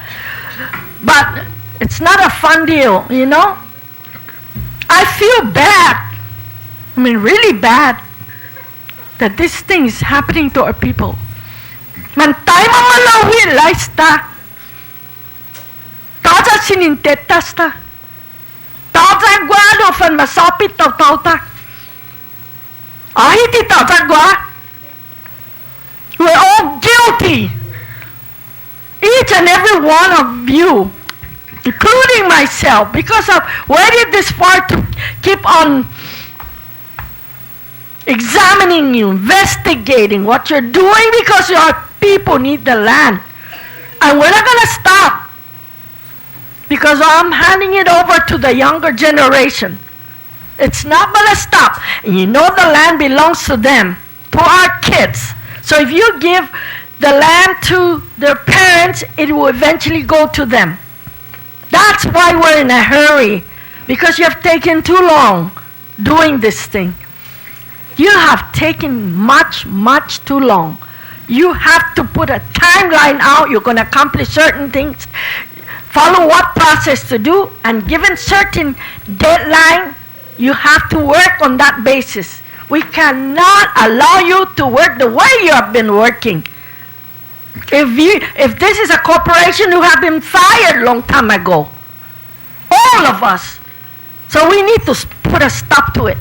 it's not a fun deal, you know? I feel bad, I mean really bad, that this thing is happening to our people. Man tayo mamalawi laista. Taza sinintestasta. Taza guado fan masapit tauta. Ahiti taza gua. We're all guilty. Each and every one of you, including myself, because I've waited this far to keep on examining you, investigating what you're doing, because your people need the land. And we're not going to stop, because I'm handing it over to the younger generation. It's not going to stop. And you know the land belongs to them, to our kids. So if you give the land to their parents, it will eventually go to them. That's why we're in a hurry, because you have taken too long doing this thing. You have taken much, much too long. You have to put a timeline out. You're going to accomplish certain things, follow what process to do, and given certain deadline, you have to work on that basis. We cannot allow you to work the way you have been working. If this is a corporation, you have been fired long time ago. All of us. So we need to put a stop to it.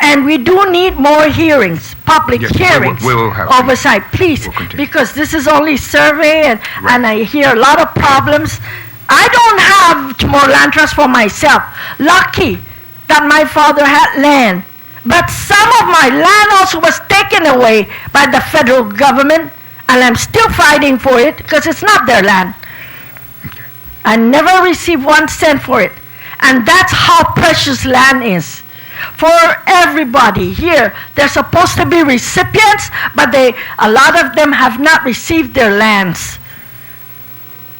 And we do need more hearings, public hearings, we will have oversight, please, because this is only survey, and I hear a lot of problems. I don't have Chamorro Land Trust for myself. Lucky that my father had land. But some of my land also was taken away by the federal government, and I'm still fighting for it because it's not their land. I never received 1 cent for it. And that's how precious land is. For everybody here, they're supposed to be recipients, but a lot of them have not received their lands.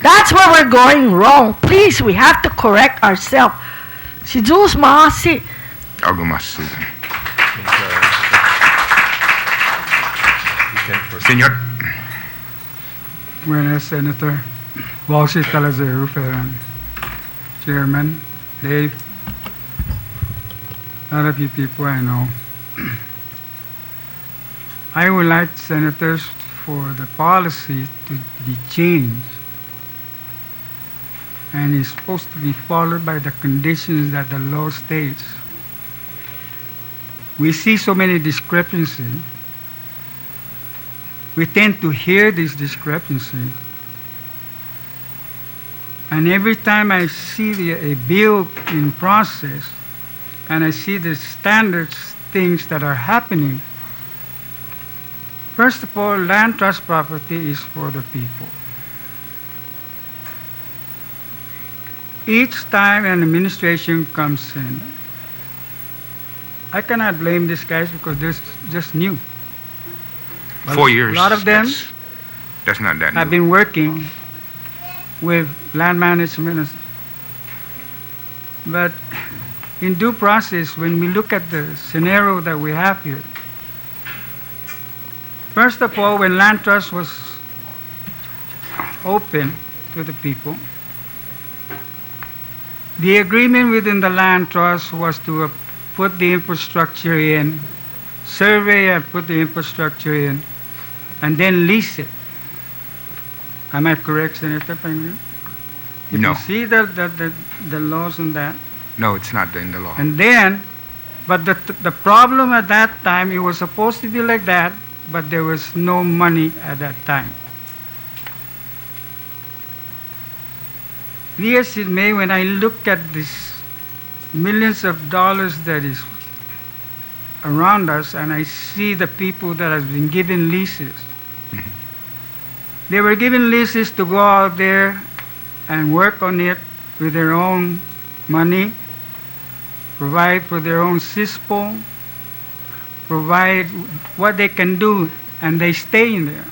That's where we're going wrong. Please, we have to correct ourselves. Si Zeus Mahasi. Algo más. Señor. Buenas, Senator. Walshy Talazero, Chairman, Dave, a lot of you people I know. I would like senators for the policy to be changed, and it's supposed to be followed by the conditions that the law states. We see so many discrepancies. We tend to hear these discrepancies. And every time I see a bill in process, and I see the standards things that are happening, first of all, land trust property is for the people. Each time an administration comes in, I cannot blame these guys because they're just new. But 4 years. A lot of them that's not that have new. been working with land management. But in due process, when we look at the scenario that we have here, first of all, when land trust was open to the people, the agreement within the land trust was to put the infrastructure in, survey and put the infrastructure in, and then lease it. Am I correct, Senator Penguin? No. You see the laws on that? No, it's not in the law. And then, but the problem at that time, it was supposed to be like that, but there was no money at that time. Be as it may, when I look at this millions of dollars that is around us, and I see the people that have been given leases, they were given leases to go out there and work on it with their own money, provide for their own CISPO, provide what they can do, and they stay in there.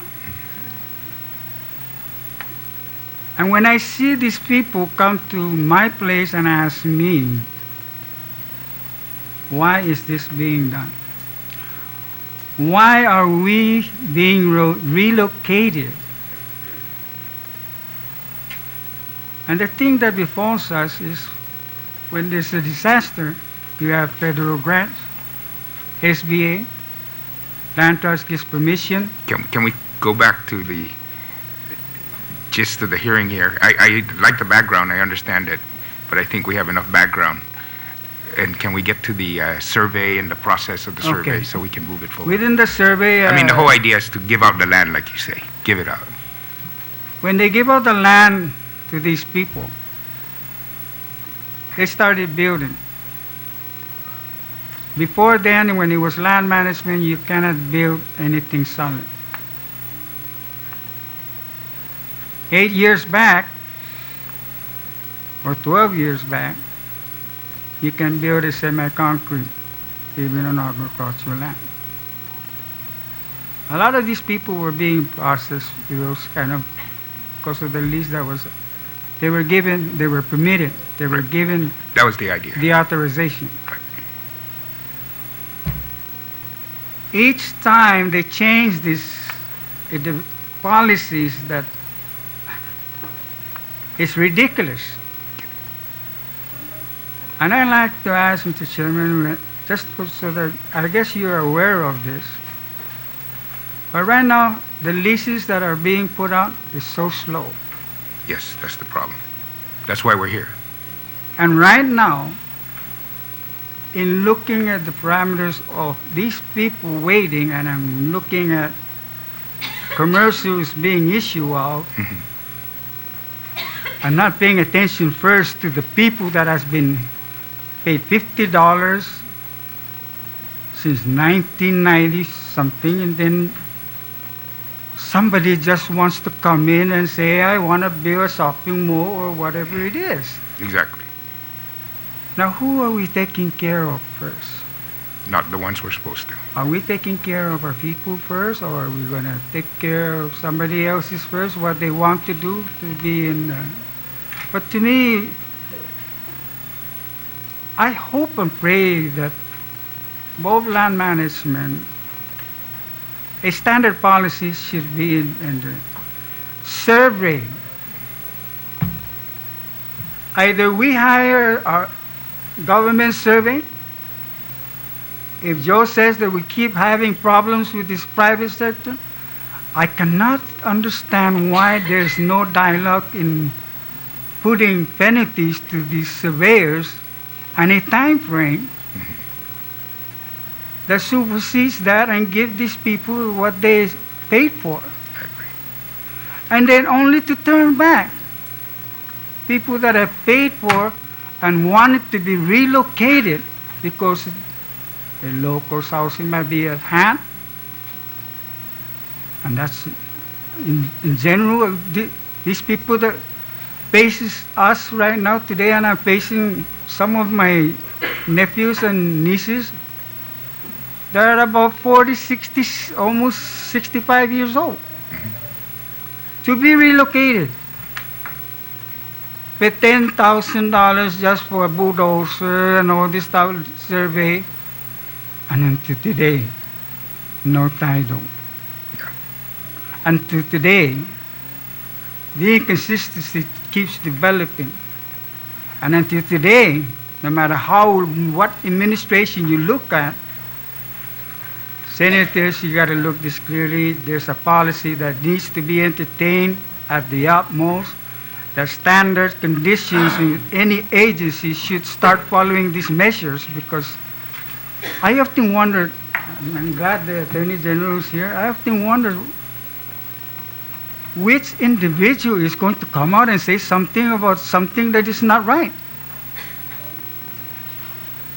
And when I see these people come to my place and ask me, why is this being done? Why are we being relocated? And the thing that befalls us is when there's a disaster, you have federal grants, SBA, land trust gives permission. Can we go back to the gist of the hearing here? I like the background, I understand it, but I think we have enough background. And can we get to the survey and the process of the survey Okay. so we can move it forward? Within the survey, I mean, the whole idea is to give out the land, like you say. Give it out. when they give out the land to these people, they started building. Before then, when it was land management, you cannot build anything solid. 8 years back, or 12 years back, you can build a semi-concrete, even on agricultural land. A lot of these people were being processed with those kind of, because of the lease that was, they were given, they were permitted, they were given That was the idea. the authorization. Each time they change this, the policies that it's ridiculous. And I'd like to ask Mr. Chairman, just so that I guess you're aware of this, but right now the leases that are being put out is so slow. Yes, that's the problem. That's why we're here. And right now, in looking at the parameters of these people waiting, and I'm looking at commercials being issued out, I'm not paying attention first to the people that has been paid $50 since 1990 something, and then somebody just wants to come in and say, I want to build a shopping mall or whatever it is. Exactly. Now, who are we taking care of first? Not the ones we're supposed to. Are we taking care of our people first, or are we going to take care of somebody else's first, what they want to do to be in? But to me, I hope and pray that both land management, a standard policy should be in the survey. Either we hire our government survey. If Joe says that we keep having problems with this private sector, I cannot understand why there's no dialogue in putting penalties to these surveyors and a time frame that supersedes that and give these people what they paid for. And then only to turn back people that have paid for and wanted to be relocated because the local housing might be at hand. And that's, in general, these people that faces us right now today, and I'm facing some of my nephews and nieces, they're about 40, 60, almost 65 years old. To be relocated with $10,000 just for a bulldozer and all this stuff, survey, and until today, no title. Yeah. Until today, the inconsistency keeps developing. And until today, no matter what administration you look at, senators, you got to look this clearly. There's a policy that needs to be entertained at the utmost. The standard conditions in any agency should start following these measures, because I often wonder, and I'm glad the Attorney General is here, I often wonder which individual is going to come out and say something about something that is not right.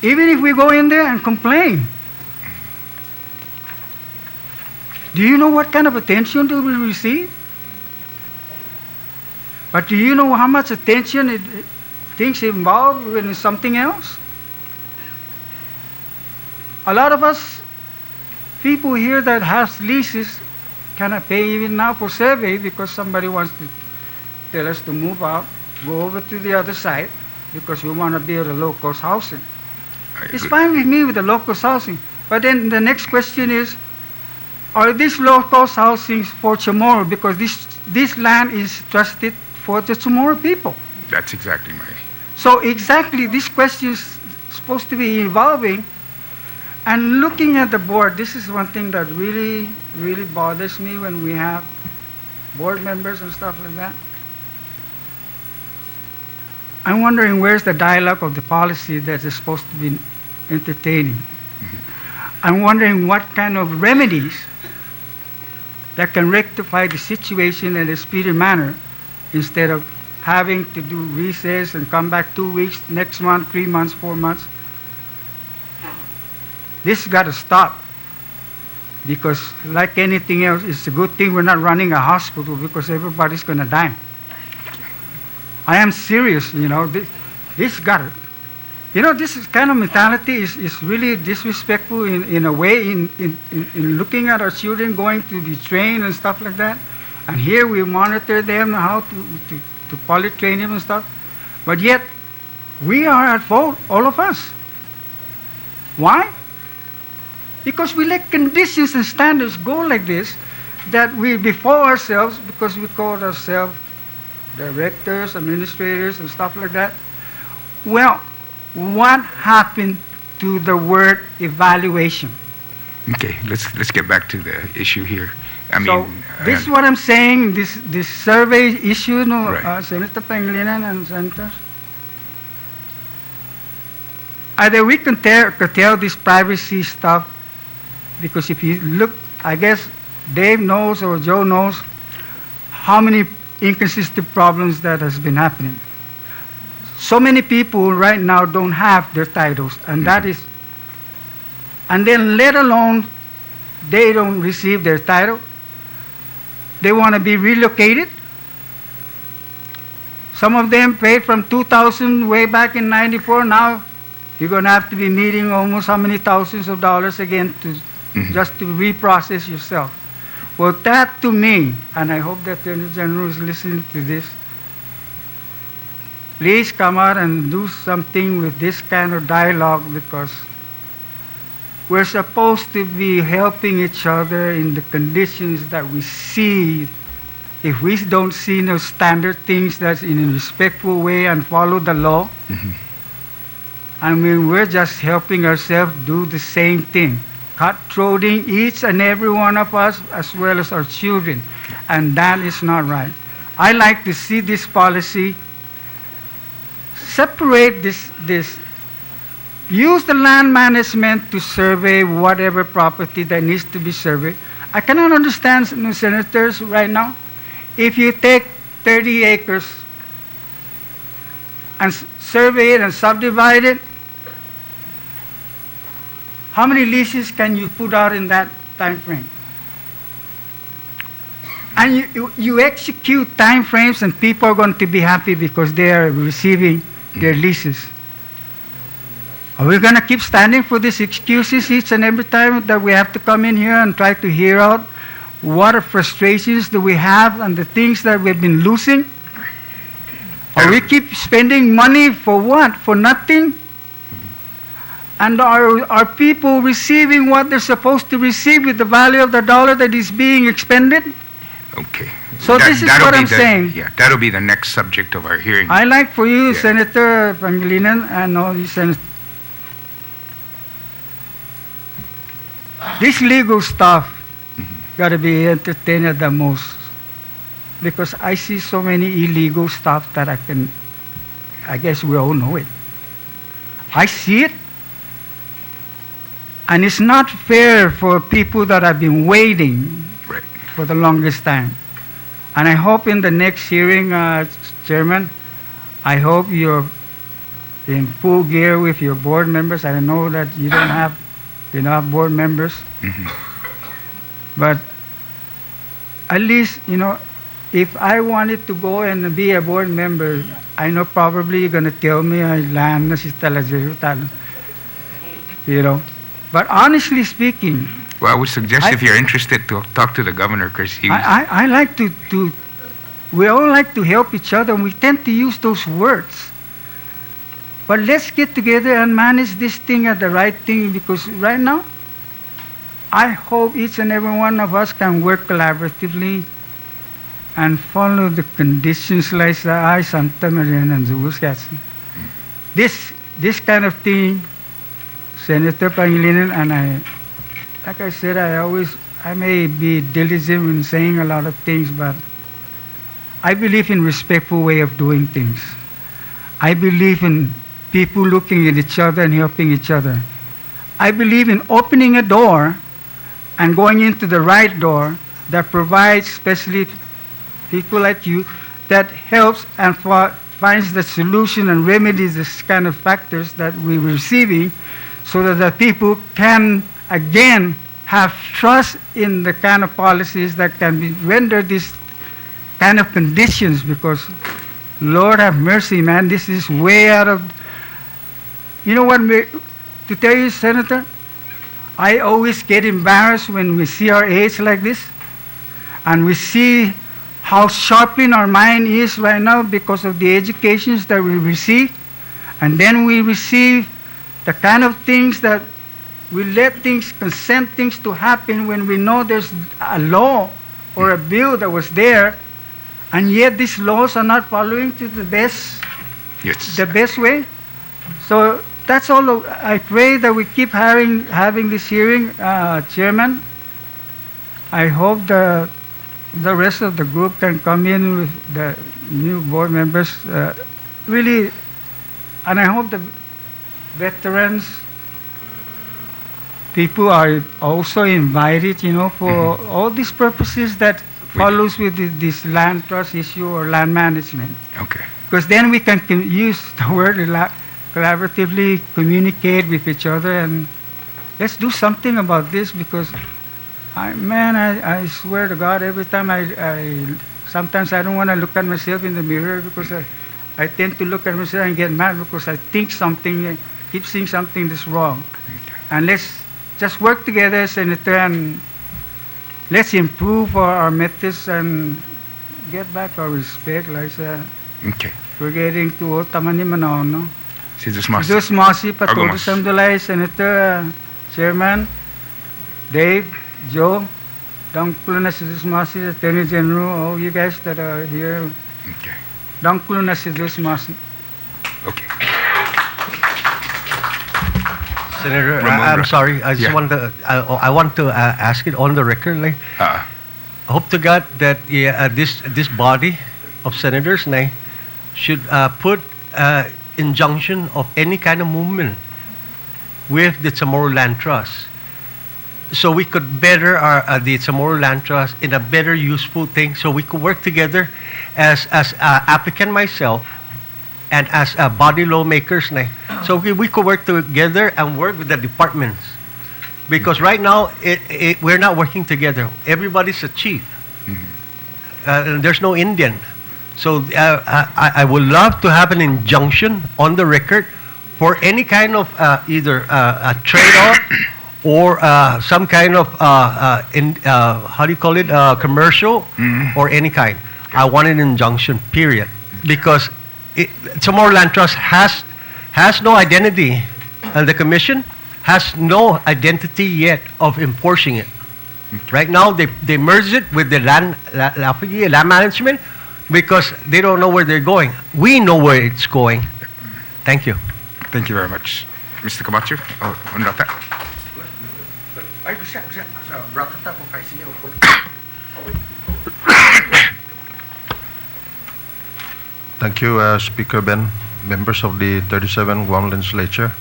Even if we go in there and complain, do you know what kind of attention do we receive? But do you know how much attention things involved when something else? A lot of us people here that have leases cannot pay even now for survey because somebody wants to tell us to move out, go over to the other side because we want to build a low-cost housing. It's fine with me with the low-cost housing, but then the next question is, are these low-cost housings for tomorrow? Because this land is trusted for the tomorrow people. That's exactly my... So exactly this question is supposed to be evolving. And looking at the board, this is one thing that really, really bothers me when we have board members and stuff like that. I'm wondering where's the dialogue of the policy that is supposed to be entertaining. I'm wondering what kind of remedies that can rectify the situation in a speedy manner instead of having to do recess and come back 2 weeks, next month, 3 months, 4 months. This has got to stop, because like anything else, it's a good thing we're not running a hospital because everybody's going to die. I am serious, you know, this got to, you know, this kind of mentality is really disrespectful in a way in looking at our children going to be trained and stuff like that. And here we monitor them how to pilot train them and stuff. But yet, we are at fault, all of us. Why? Because we let conditions and standards go like this, that we before ourselves, because we call ourselves directors, administrators, and stuff like that. Well, what happened to the word evaluation? Okay, let's get back to the issue here. I So mean, this is what I'm saying, this survey issue, no, Right. Senator Pangilinan and Senators. Either we can curtail this privacy stuff, because if you look, I guess Dave knows or Joe knows how many inconsistent problems that has been happening. So many people right now don't have their titles, and that is and then let alone they don't receive their title. They want to be relocated. Some of them paid from 2000 way back in 94. Now you're going to have to be meeting almost how many thousands of dollars again to just to reprocess yourself. Well, that to me, and I hope that the Attorney General is listening to this, please come out and do something with this kind of dialogue, because we're supposed to be helping each other in the conditions that we see. If we don't see no standard things that's in a respectful way and follow the law, I mean, we're just helping ourselves do the same thing, cutthroating each and every one of us as well as our children, and that is not right. I like to see this policy separate this, use the land management to survey whatever property that needs to be surveyed. I cannot understand, senators, right now, if you take 30 acres and survey it and subdivide it, how many leases can you put out in that time frame? And you execute time frames and people are going to be happy because they are receiving their leases. Are we going to keep standing for these excuses each and every time that we have to come in here and try to hear out what frustrations do we have and the things that we've been losing? Or we keep spending money for what? For nothing? And are people receiving what they're supposed to receive with the value of the dollar that is being expended? Okay. So this is what I'm saying. Yeah, that'll be the next subject of our hearing. I like for you, Senator Pangilinan, and all these senators. This legal stuff got to be entertained at the most, because I see so many illegal stuff that I guess we all know it. I see it, and it's not fair for people that have been waiting for the longest time. And I hope in the next hearing, Chairman, I hope you're in full gear with your board members. I know that you don't have enough board members. But at least, if I wanted to go and be a board member, I know probably you're going to tell me, land na si Talazero tal. But honestly speaking, well, I would suggest if you're interested to talk to the governor, because he... I like we all like to help each other, and we tend to use those words. But let's get together and manage this thing at the right thing, because right now, I hope each and every one of us can work collaboratively and follow the conditions like Santa Maria and Zubuskatsi. This kind of thing, Senator Pangilinan, and like I said, I may be diligent in saying a lot of things, but I believe in respectful way of doing things. I believe in people looking at each other and helping each other. I believe in opening a door and going into the right door that provides, especially people like you, that helps and finds the solution and remedies this kind of factors that we're receiving, so that the people can again have trust in the kind of policies that can be rendered these kind of conditions, because Lord have mercy, man, this is way out of... You know what, to tell you, Senator, I always get embarrassed when we see our age like this, and we see how sharpened our mind is right now because of the educations that we receive, and then we receive the kind of things that we let things, consent things to happen when we know there's a law or a bill that was there, and yet these laws are not following to the best way. So that's all. I pray that we keep having this hearing, Chairman. I hope the rest of the group can come in with the new board members, really, and I hope the veterans people are also invited, for all these purposes that follows with this land trust issue or land management. Okay. Because then we can use the word collaboratively communicate with each other and let's do something about this because, I swear to God, every time sometimes I don't want to look at myself in the mirror because I tend to look at myself and get mad because I think something, keep seeing something that's wrong. And let's just work together, Senator, and let's improve our methods and get back our respect. Like Okay. we're getting too old. Tama ni manaw, no? Si Zusmasi. Zusmasi, Patuloy Argumas. Samdulay, Senator, Chairman, Dave, Joe, Dangkulo na si Zusmasi, Attorney General, all you guys that are here. Okay. Dangkulo na si Zusmasi. Okay. Senator, Ramon, I'm sorry. I just yeah. want to. I want to ask it on the record. Like, I hope to God that this body of senators should put injunction of any kind of movement with the Chamorro Land Trust, so we could better the Chamorro Land Trust in a better useful thing. So we could work together as applicant myself and as body lawmakers. So we could work together and work with the departments. Because right now, we're not working together. Everybody's a chief. And there's no Indian. So I would love to have an injunction on the record for any kind of either a trade-off or some kind of, how do you call it, commercial or any kind. I want an injunction, period. Because Chamorro Land Trust has no identity, and the commission has no identity yet of enforcing it. Right now, they merged it with the land management because they don't know where they're going. We know where it's going. Thank you. Thank you very much. Mr. Camacho, on Rata. Thank you, Speaker Ben, members of the 37 Guam Legislature,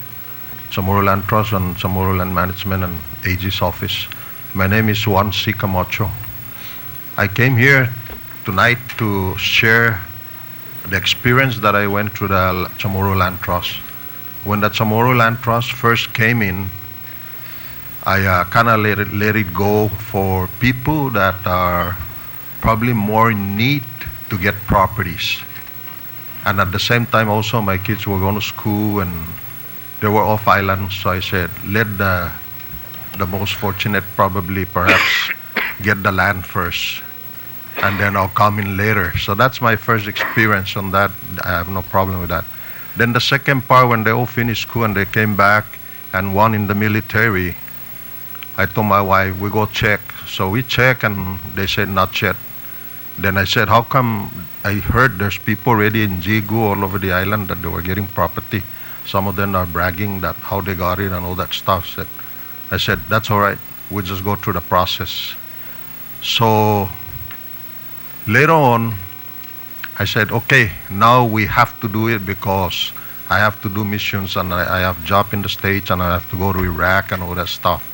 Chamorro Land Trust and Chamorro Land Management and AG's office. My name is Juan C. Camacho. I came here tonight to share the experience that I went through the Chamorro Land Trust. When the Chamorro Land Trust first came in, I kind of let it go for people that are probably more in need to get properties. And at the same time also my kids were going to school and they were off island, so I said, let the most fortunate probably perhaps get the land first and then I'll come in later. So that's my first experience on that. I have no problem with that. Then the second part, when they all finished school and they came back and one in the military, I told my wife, we go check. So we check and they said not yet. Then I said, how come I heard there's people already in Jigu all over the island that they were getting property. Some of them are bragging that how they got it and all that stuff. I said, that's all right. We'll just go through the process. So later on, I said, okay, now we have to do it because I have to do missions and I have job in the States and I have to go to Iraq and all that stuff.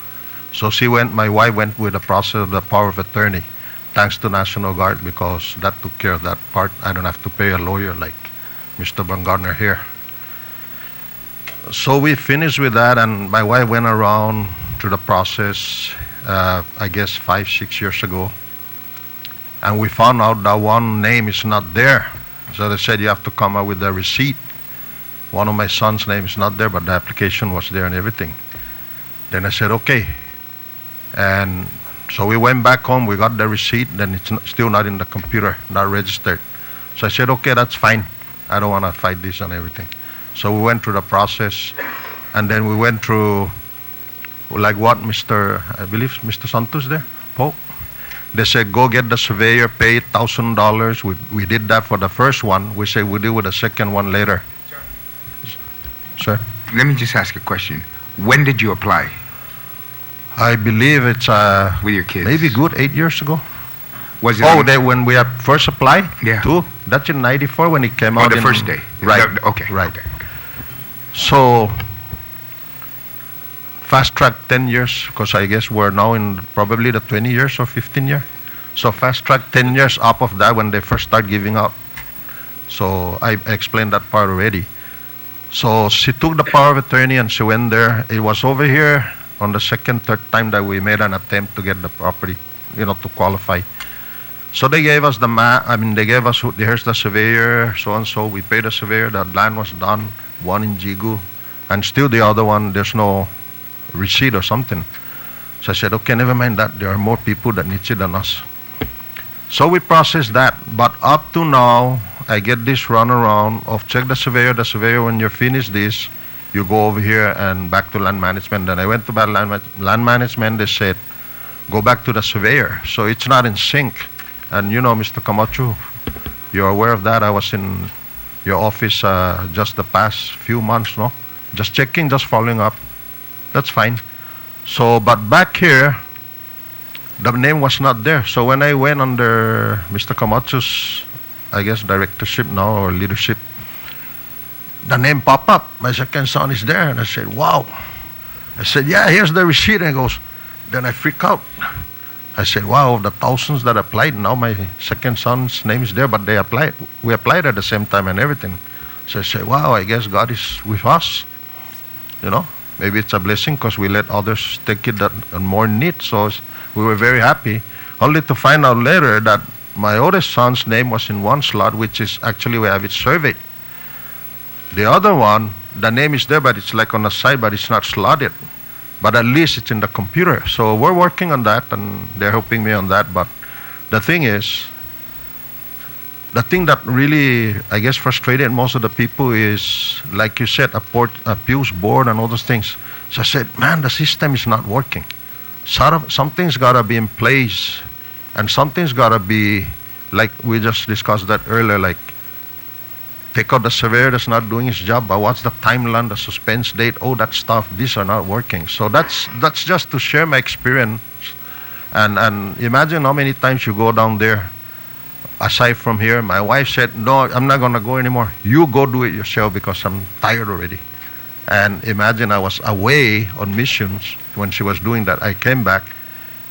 So my wife went with the process of the power of attorney, thanks to National Guard, because that took care of that part. I don't have to pay a lawyer like Mr. Baumgartner here. So we finished with that, and my wife went around through the process, I guess 5-6 years ago. And we found out that one name is not there. So they said you have to come up with a receipt. One of my son's name is not there, but the application was there and everything. Then I said, okay. And so we went back home, we got the receipt, then it's still not in the computer, not registered. So I said, okay, that's fine. I don't want to fight this and everything. So we went through the process, and then we went through, like what I believe Mr. Santos there, Paul. They said, go get the surveyor, pay $1,000. We did that for the first one. We said we'll deal with the second one later. Sir? Let me just ask a question. When did you apply? I believe it's with your kids, maybe good 8 years ago. Was it when we first applied? Yeah. Too? That's in '94 when it came out. The first day. Right. Okay. Right. Okay. So fast track 10 years, because I guess we're now in probably the 20 years or 15 years. So fast track 10 years up of that when they first start giving up. So I explained that part already. So she took the power of attorney and she went there. It was over here on the second, third time that we made an attempt to get the property, to qualify. So they gave us the map. I mean, they gave us, here's the surveyor, so and so. We paid the surveyor. The land was done, one in Jigu, and still the other one, there's no receipt or something. So I said, okay, never mind that. There are more people that need it than us. So we processed that. But up to now, I get this runaround of check the surveyor. The surveyor, when you're finished this, you go over here and back to land management. Then I went to land management. They said, go back to the surveyor. So it's not in sync. And Mr. Camacho, you're aware of that. I was in your office just the past few months, no? Just checking, just following up. That's fine. So, but back here, the name was not there. So when I went under Mr. Camacho's, I guess, directorship now or leadership, the name popped up. My second son is there. And I said, wow. I said, yeah, here's the receipt. And he goes, then I freak out. I said, wow, of the thousands that applied, now my second son's name is there, but they applied. We applied at the same time and everything. So I said, wow, I guess God is with us. Maybe it's a blessing because we let others take it that are more need. So we were very happy, only to find out later that my oldest son's name was in one slot, which is actually we have it surveyed. The other one, the name is there, but it's like on the side, but it's not slotted. But at least it's in the computer. So we're working on that, and they're helping me on that. But the thing is, the thing that really, I guess, frustrated most of the people is, like you said, appeals board and all those things. So I said, man, the system is not working. Something's got to be in place, and something's got to be, like we just discussed that earlier, like take out the surveyor that's not doing his job, but what's the timeline, the suspense date, all that stuff, these are not working. So that's just to share my experience. And imagine how many times you go down there, aside from here. My wife said, no, I'm not going to go anymore. You go do it yourself because I'm tired already. And imagine I was away on missions when she was doing that. I came back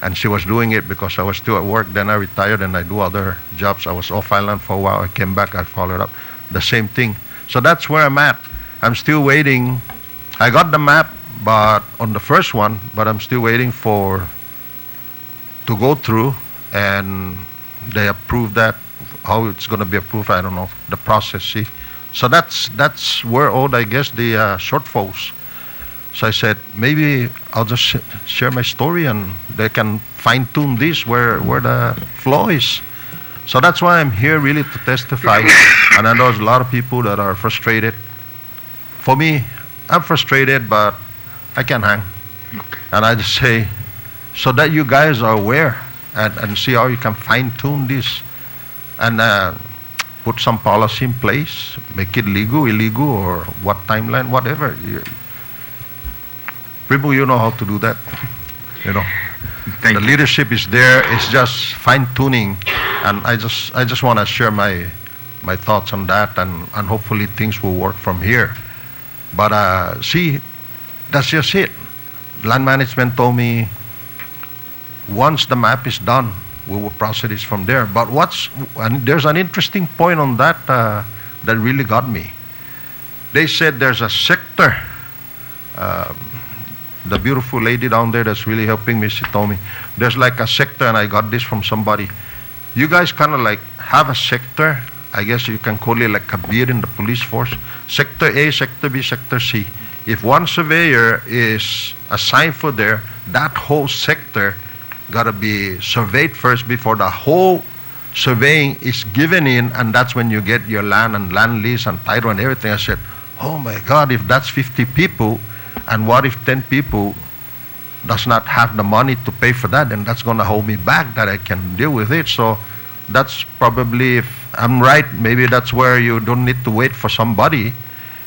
and she was doing it because I was still at work. Then I retired and I do other jobs. I was off island for a while. I came back, I followed up. The same thing. So that's where I'm at. I'm still waiting. I got the map, but on the first one, but I'm still waiting to go through, and they approve that. How it's going to be approved, I don't know. The process, see. So that's where all, I guess, the shortfalls. So I said, maybe I'll just share my story, and they can fine-tune this where the flaw is. So that's why I'm here really to testify. And I know there's a lot of people that are frustrated. For me, I'm frustrated, but I can hang. And I just say, so that you guys are aware and see how you can fine-tune this and put some policy in place, make it legal, illegal, or what timeline, whatever. People, you know how to do that. The leadership is there. It's just fine-tuning. And I just want to share my thoughts on that, and hopefully things will work from here. But see, that's just it. Land management told me once the map is done, we will process it from there. But there's an interesting point on that that really got me. They said there's a sector. The beautiful lady down there that's really helping me, she told me there's like a sector, and I got this from somebody. You guys kind of like have a sector. I guess you can call it like a beat in the police force. Sector A, Sector B, Sector C. If one surveyor is assigned for there, that whole sector got to be surveyed first before the whole surveying is given in, and that's when you get your land and land lease and title and everything. I said, oh my God, if that's 50 people, and what if 10 people does not have the money to pay for that, then that's going to hold me back that I can deal with it. So that's probably, if I'm right, maybe that's where you don't need to wait for somebody.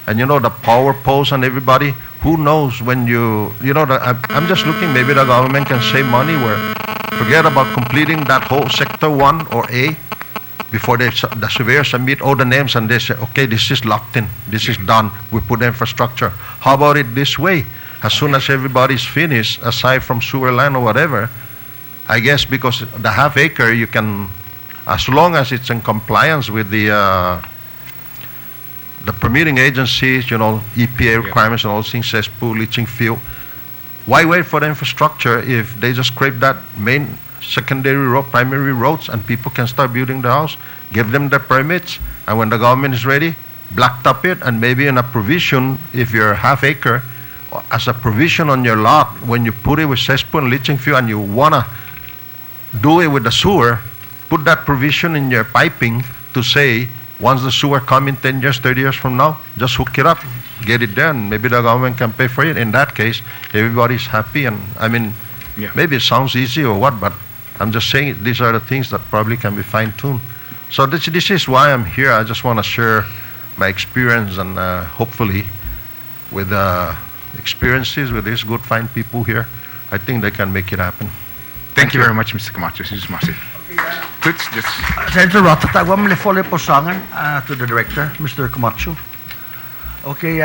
And the power poles and everybody, who knows when I'm just looking, maybe the government can save money where, forget about completing that whole sector 1 or A, before the surveyor submit all the names and they say, okay, this is locked in, this is done, we put the infrastructure. How about it this way? As soon as everybody's finished, aside from sewer line or whatever, I guess because the half acre, you can, as long as it's in compliance with the permitting agencies, EPA requirements and all those things, says pool, leaching field, Why wait for the infrastructure if they just scrape that main, secondary road, primary roads, and people can start building the house? Give them the permits, and when the government is ready, blacktop it, and maybe in a provision, if you're half acre, as a provision on your lot, when you put it with cesspool and leaching field and you wanna do it with the sewer, put that provision in your piping to say, once the sewer come in 10 years, 30 years from now, just hook it up, get it done. Maybe the government can pay for it. In that case, everybody's happy. And I mean, maybe it sounds easy or what, but I'm just saying these are the things that probably can be fine-tuned. So this is why I'm here. I just want to share my experience, and hopefully with experiences with these good, fine people here, I think they can make it happen. Thank you very much, Mr. Camacho. This is Marcy. Let's just... Senator Rotatag, I'm follow posangan to the director, Mr. Camacho. Okay,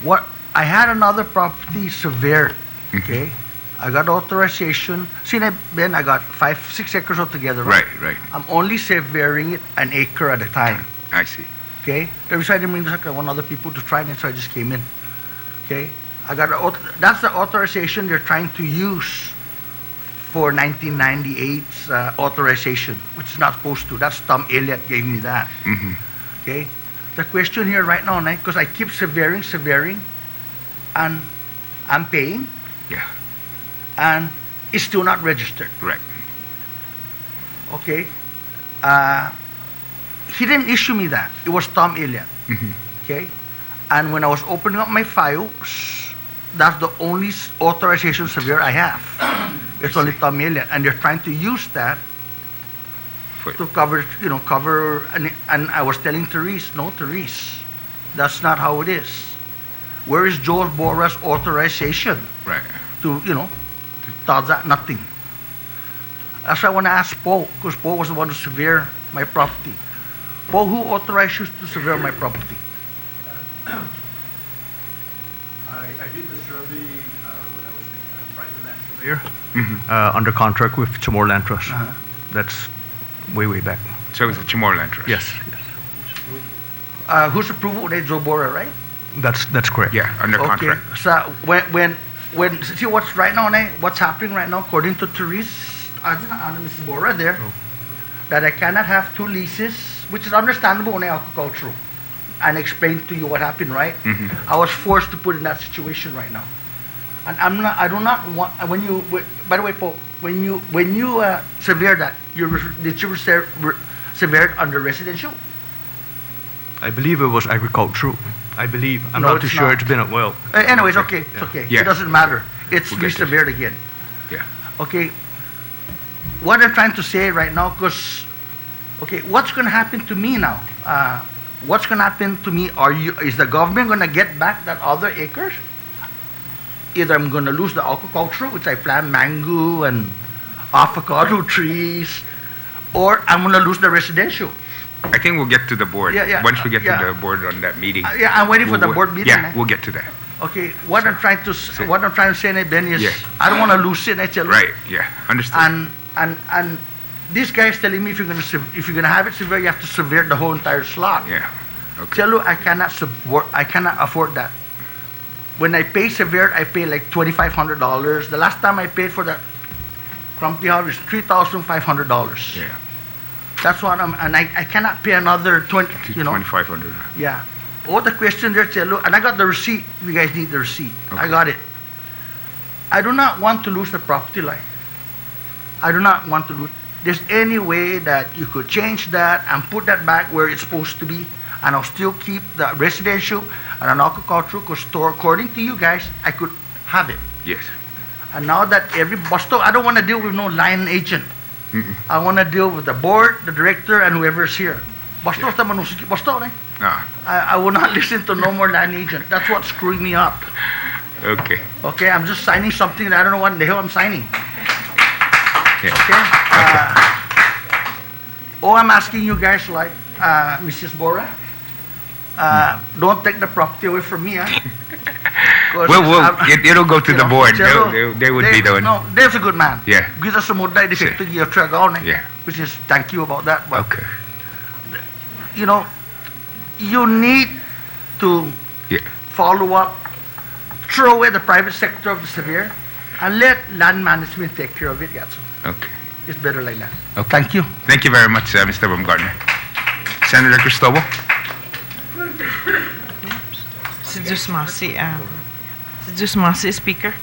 what I had another property severed. Okay, I got authorization. See, Ben, I got 5-6 acres altogether. Right. Right. I'm only severing it an acre at a time. I see. Okay, the reason I didn't bring this up, I want other people to try it, so I just came in. Okay, I got that's the authorization they're trying to use for 1998's authorization, which is not supposed to. That's Tom Elliott gave me that. Okay, the question here right now, because I keep severing, and I'm paying. Yeah. And it's still not registered. Right. Okay. He didn't issue me that. It was Tom Elliott. Okay. And when I was opening up my files, that's the only authorization severe I have. It's only Tom Elliott, and they're trying to use that to cover, and I was telling Therese, no, Therese, that's not how it is. Where is Joel Bora's authorization? Right. To, that nothing. That's why I want to ask Paul, because Paul was the one who severed my property. Paul, who authorized you to sever my property? I did the survey when I was in private land surveyor, under contract with Chamorro Land Trust. That's way back. So it's the Chamorro Land Trust? Yes. Whose approval? Joe Bora, right? That's correct. Yeah, under contract. Okay. So when see what's right now, what's happening right now, according to Therese, Mrs. Bora there, that I cannot have 2 leases, which is understandable on agricultural, and explain to you what happened, right? I was forced to put in that situation right now, and I do not want. By the way, Paul, when you severe that, did you severe it under residential? I believe it was agricultural. I believe. I'm not too sure. It's been a while. Anyways, okay, it's okay. Yeah. It doesn't matter. It's resevered again. Yeah. Okay. What I'm trying to say right now, because, okay, what's going to happen to me now? What's going to happen to me? Is the government going to get back that other acres? Either I'm going to lose the agricultural, which I plant mango and avocado trees, or I'm going to lose the residential. I think we'll get to the board. Once we get to the board on that meeting. I'm waiting for the board meeting. Yeah, we'll get to that. Okay, what I'm trying to say, Ben, is I don't want to lose it. Right. Yeah. Understood. And this guy is telling me if you're gonna have it severe, you have to sever the whole entire slot. Yeah. Okay. Tell you I cannot afford that. When I pay severe, I pay like $2,500. The last time I paid for that crumpy house was $3,500. Yeah. That's what I cannot pay another $2,500. Yeah. All the question there, Chelo, and I got the receipt. You guys need the receipt. Okay. I got it. I do not want to lose the property line. I do not want to lose. There's any way that you could change that and put that back where it's supposed to be, and I'll still keep the residential and an agricultural store. According to you guys, I could have it. Yes. And now that I don't want to deal with no line agent. I want to deal with the board, the director, and whoever is here. I will not listen to no more line agent. That's what's screwing me up. Okay. Okay, I'm just signing something that I don't know what the hell I'm signing. Yeah. Okay. All I'm asking you guys, like Mrs. Bora, don't take the property away from me. It'll go to the board. They would be the one. No, there's a good man. Yeah. Yeah. Which is thank you about that. But, okay. You need to follow up throw away the private sector of the surveyor and let land management take care of it, Gatso. Okay. It's better like that. Okay. Thank you. Thank you very much, Mr. Baumgartner. Senator Cristobal. Sedusmasi, Speaker.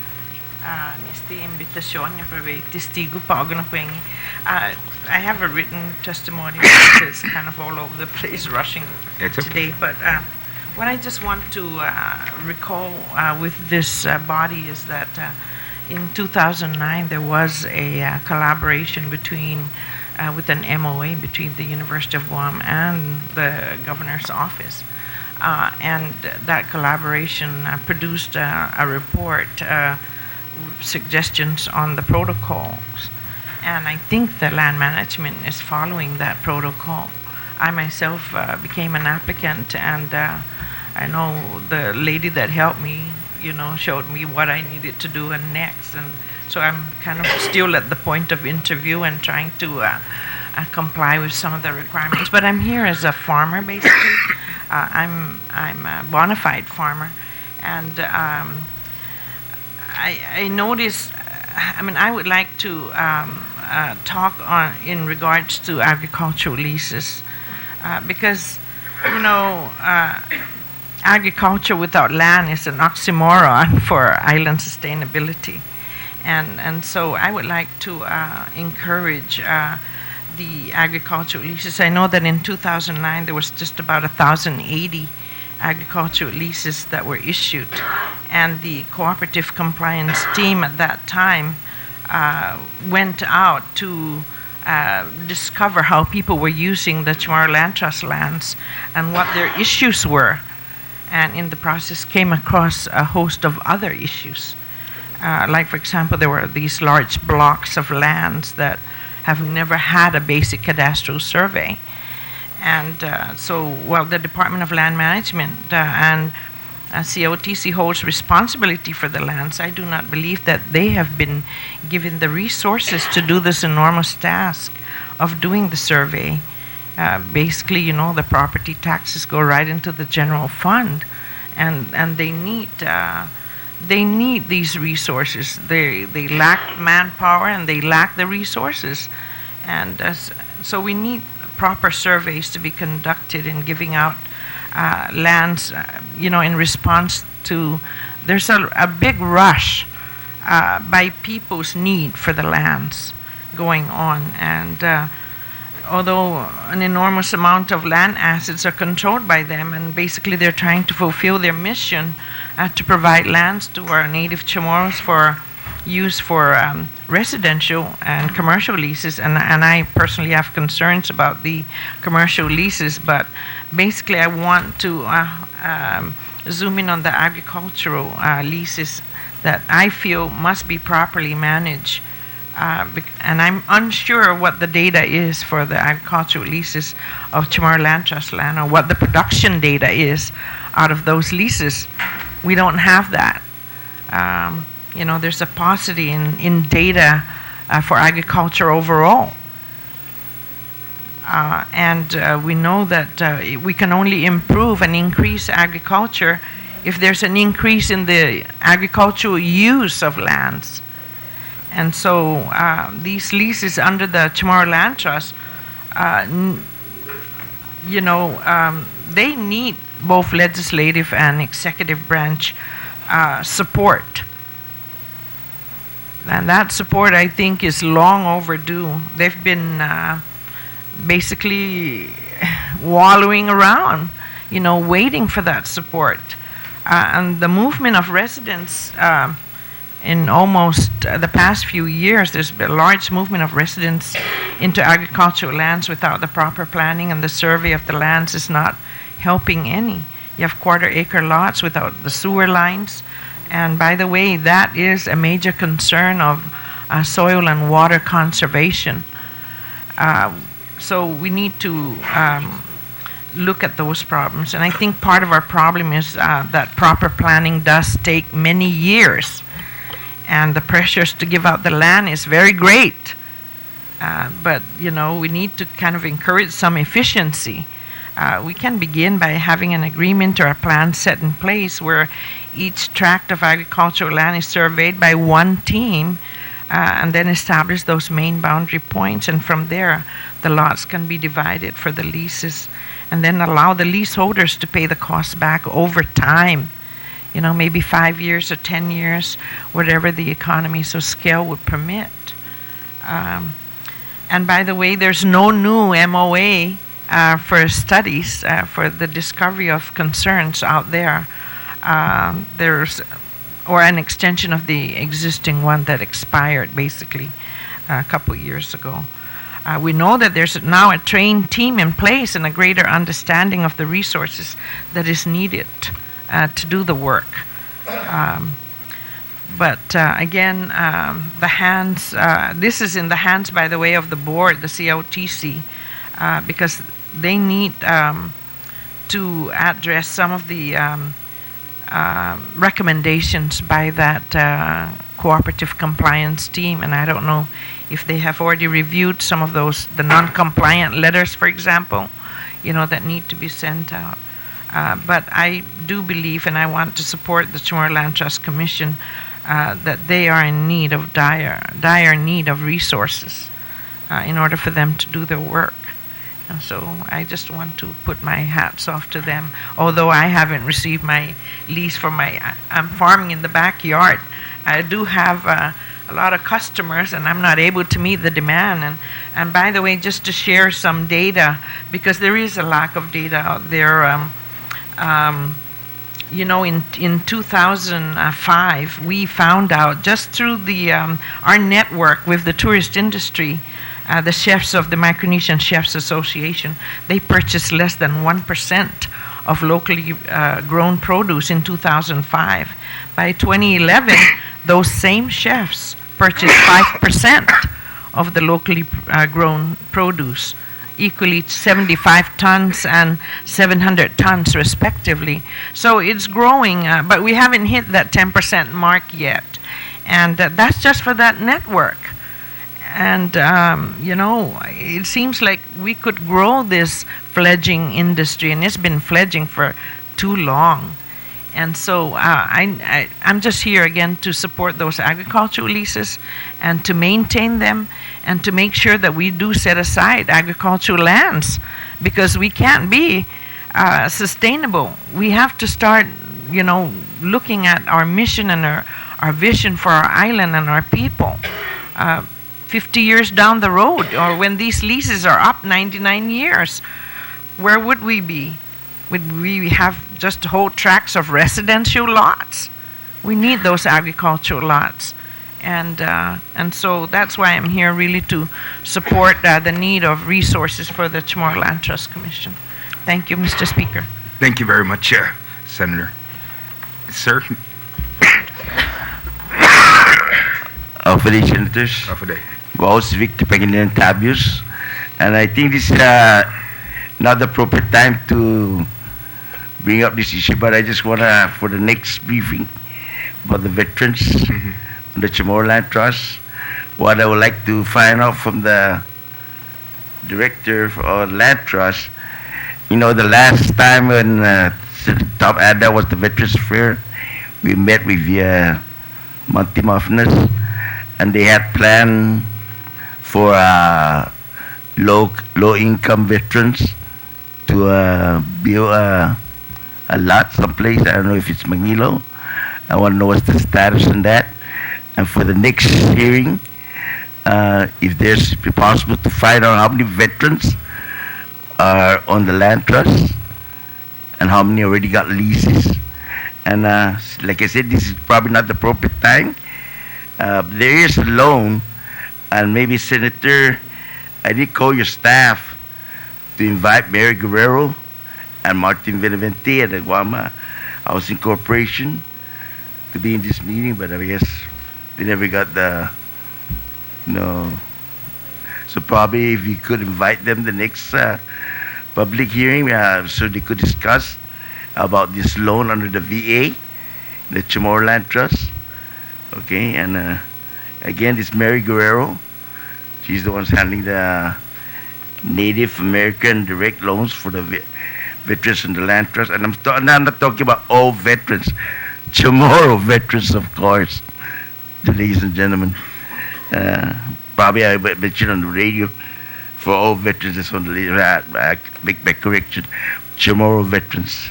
Nesta invitasyon niya para testigo pa ako na kuwengi. I have a written testimony that is kind of all over the place, rushing It's okay. today. But what I just want to recall with this body is that in 2009 there was a collaboration between, with an MOA between the University of Guam and the governor's office. And that collaboration produced a report, suggestions on the protocols. And I think the land management is following that protocol. I myself became an applicant, and I know the lady that helped me, showed me what I needed to do and next. And so I'm kind of still at the point of interview and trying to comply with some of the requirements. But I'm here as a farmer, basically. I'm a bona fide farmer, and I noticed. I would like to talk in regards to agricultural leases, because agriculture without land is an oxymoron for island sustainability, and so I would like to encourage the agricultural leases. I know that in 2009 there was just about 1,080 agricultural leases that were issued, and the cooperative compliance team at that time went out to discover how people were using the Chamorro Land Trust lands and what their issues were, and in the process came across a host of other issues. Like, for example, there were these large blocks of lands that have never had a basic cadastral survey. And so while the Department of Land Management and COTC holds responsibility for the lands, I do not believe that they have been given the resources to do this enormous task of doing the survey. Basically, the property taxes go right into the general fund, and they need these resources. They lack manpower and they lack the resources, and so we need proper surveys to be conducted in giving out lands, in response to, there's a big rush by people's need for the lands going on. And although an enormous amount of land assets are controlled by them, and basically they're trying to fulfill their mission to provide lands to our native Chamorros for use for residential and commercial leases, and I personally have concerns about the commercial leases, but basically I want to zoom in on the agricultural leases that I feel must be properly managed, and I'm unsure what the data is for the agricultural leases of Chamorro Land Trust land, or what the production data is out of those leases. We don't have that. There's a paucity in data for agriculture overall. And we know that we can only improve and increase agriculture if there's an increase in the agricultural use of lands. And so these leases under the Chamorro Land Trust, they need both legislative and executive branch support. And that support, I think, is long overdue. They've been basically wallowing around, waiting for that support. And the movement of residents in almost the past few years, there's been a large movement of residents into agricultural lands without the proper planning, and the survey of the lands is not helping any. You have quarter-acre lots without the sewer lines. And by the way, that is a major concern of soil and water conservation. So we need to look at those problems. And I think part of our problem is that proper planning does take many years. And the pressures to give out the land is very great. But, we need to kind of encourage some efficiency. We can begin by having an agreement or a plan set in place where each tract of agricultural land is surveyed by one team, and then establish those main boundary points, and from there the lots can be divided for the leases, and then allow the leaseholders to pay the costs back over time, maybe 5 years or 10 years, whatever the economies of scale would permit. And by the way, there's no new MOA for studies for the discovery of concerns out there. Or an extension of the existing one that expired basically a couple years ago. We know that there's now a trained team in place and a greater understanding of the resources that is needed to do the work. But again, this is in the hands, by the way, of the board, the COTC, because they need to address some of the recommendations by that cooperative compliance team, and I don't know if they have already reviewed some of those, the non-compliant letters, for example, that need to be sent out. But I do believe, and I want to support the Chamorro Land Trust Commission, that they are in need of dire need of resources in order for them to do their work. And so I just want to put my hats off to them. Although I haven't received my lease for I'm farming in the backyard. I do have a lot of customers, and I'm not able to meet the demand. And by the way, just to share some data, because there is a lack of data out there. In 2005, we found out just through our network with the tourist industry, the chefs of the Micronesian Chefs Association, they purchased less than 1% of locally grown produce in 2005. By 2011, those same chefs purchased 5% of the locally grown produce, equally 75 tons and 700 tons respectively. So it's growing, but we haven't hit that 10% mark yet. And that's just for that network. And, it seems like we could grow this fledgling industry, and it's been fledgling for too long. And so I'm just here again to support those agricultural leases and to maintain them and to make sure that we do set aside agricultural lands, because we can't be sustainable. We have to start, looking at our mission and our vision for our island and our people. 50 years down the road, or when these leases are up 99 years, where would we be? Would we have just whole tracts of residential lots? We need those agricultural lots. And so that's why I'm here, really to support the need of resources for the Chamorro Land Trust Commission. Thank you, Mr. Speaker. Thank you very much, Senator. Sir? For the senators. For the Ghost Victor Pangilinan Tabius. And I think this is not the proper time to bring up this issue, but I just want to, for the next briefing about the veterans, the Chamorro Land Trust, what I would like to find out from the director of Land Trust, the last time when Top Ada was the Veterans Fair, we met with Monty Muffness, and they had planned for low-income veterans to build a lot someplace. I don't know if it's Manilo. I want to know what's the status on that. And for the next hearing, if there's possible to find out how many veterans are on the land trust and how many already got leases. And like I said, this is probably not the appropriate time. There is a loan, and maybe Senator, I did call your staff to invite Mary Guerrero and Martin Benavente and the Guam Housing Corporation to be in this meeting, but I guess they never got the, so probably if you could invite them the next public hearing, so they could discuss about this loan under the VA, the Chamorro Land Trust. Okay, and again, this Mary Guerrero, she's the one handling the Native American direct loans for the veterans in the land trust. And I'm not talking about all veterans. Chamorro veterans, of course, ladies and gentlemen. Probably I mentioned on the radio for all veterans that's on the list. Make my correction. Chamorro veterans.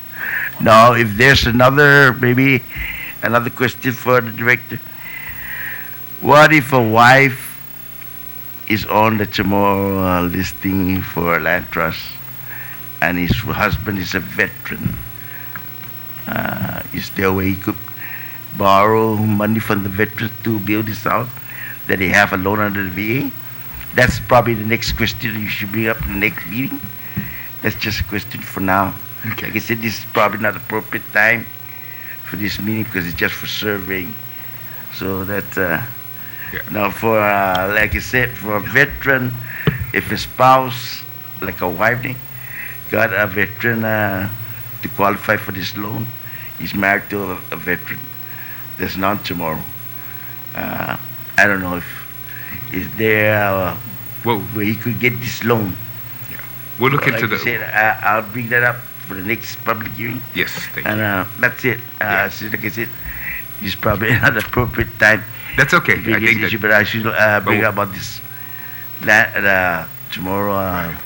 Now, if there's maybe another question for the director. What if a wife is on the Chamorro listing for a land trust and his husband is a veteran? Is there a way he could borrow money from the veterans to build his house, that they have a loan under the VA? That's probably the next question you should bring up in the next meeting. That's just a question for now. Okay. Like I said, this is probably not appropriate time for this meeting because it's just for surveying. So that now for like I said, for a veteran, if a spouse, like a wife, got a veteran to qualify for this loan, he's married to a veteran. There's none tomorrow. I don't know if is there where he could get this loan. Yeah. We'll look into the. Said, I'll bring that up for the next public hearing. Yes, thank you. And that's it. So like I said, this is probably not appropriate time. That's okay. I think issue, but I should bring up about this tomorrow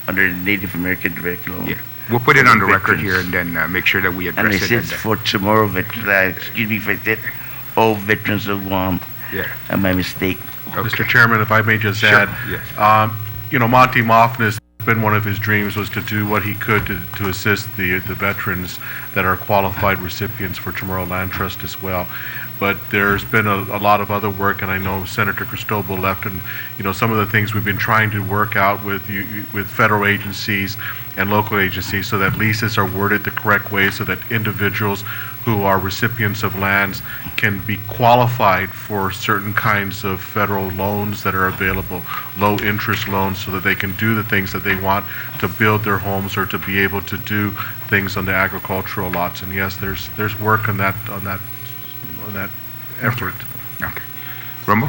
under the Native American direct loan. Yeah. We'll put it on the record here and then make sure that we address and it. And I said for tomorrow, excuse me if I said all veterans of Guam. Yeah. My mistake. Okay. Mr. Chairman, if I may just add, yes. Monty Moffness, been one of his dreams was to do what he could to assist the veterans that are qualified recipients for Chamorro Land Trust as well. But there's been a lot of other work, and I know Senator Cristobal left, and some of the things we've been trying to work out with federal agencies and local agencies so that leases are worded the correct way so that individuals who are recipients of lands can be qualified for certain kinds of federal loans that are available, low interest loans, so that they can do the things that they want to build their homes or to be able to do things on the agricultural lots. And yes, there's work on that effort. Okay. Rumble?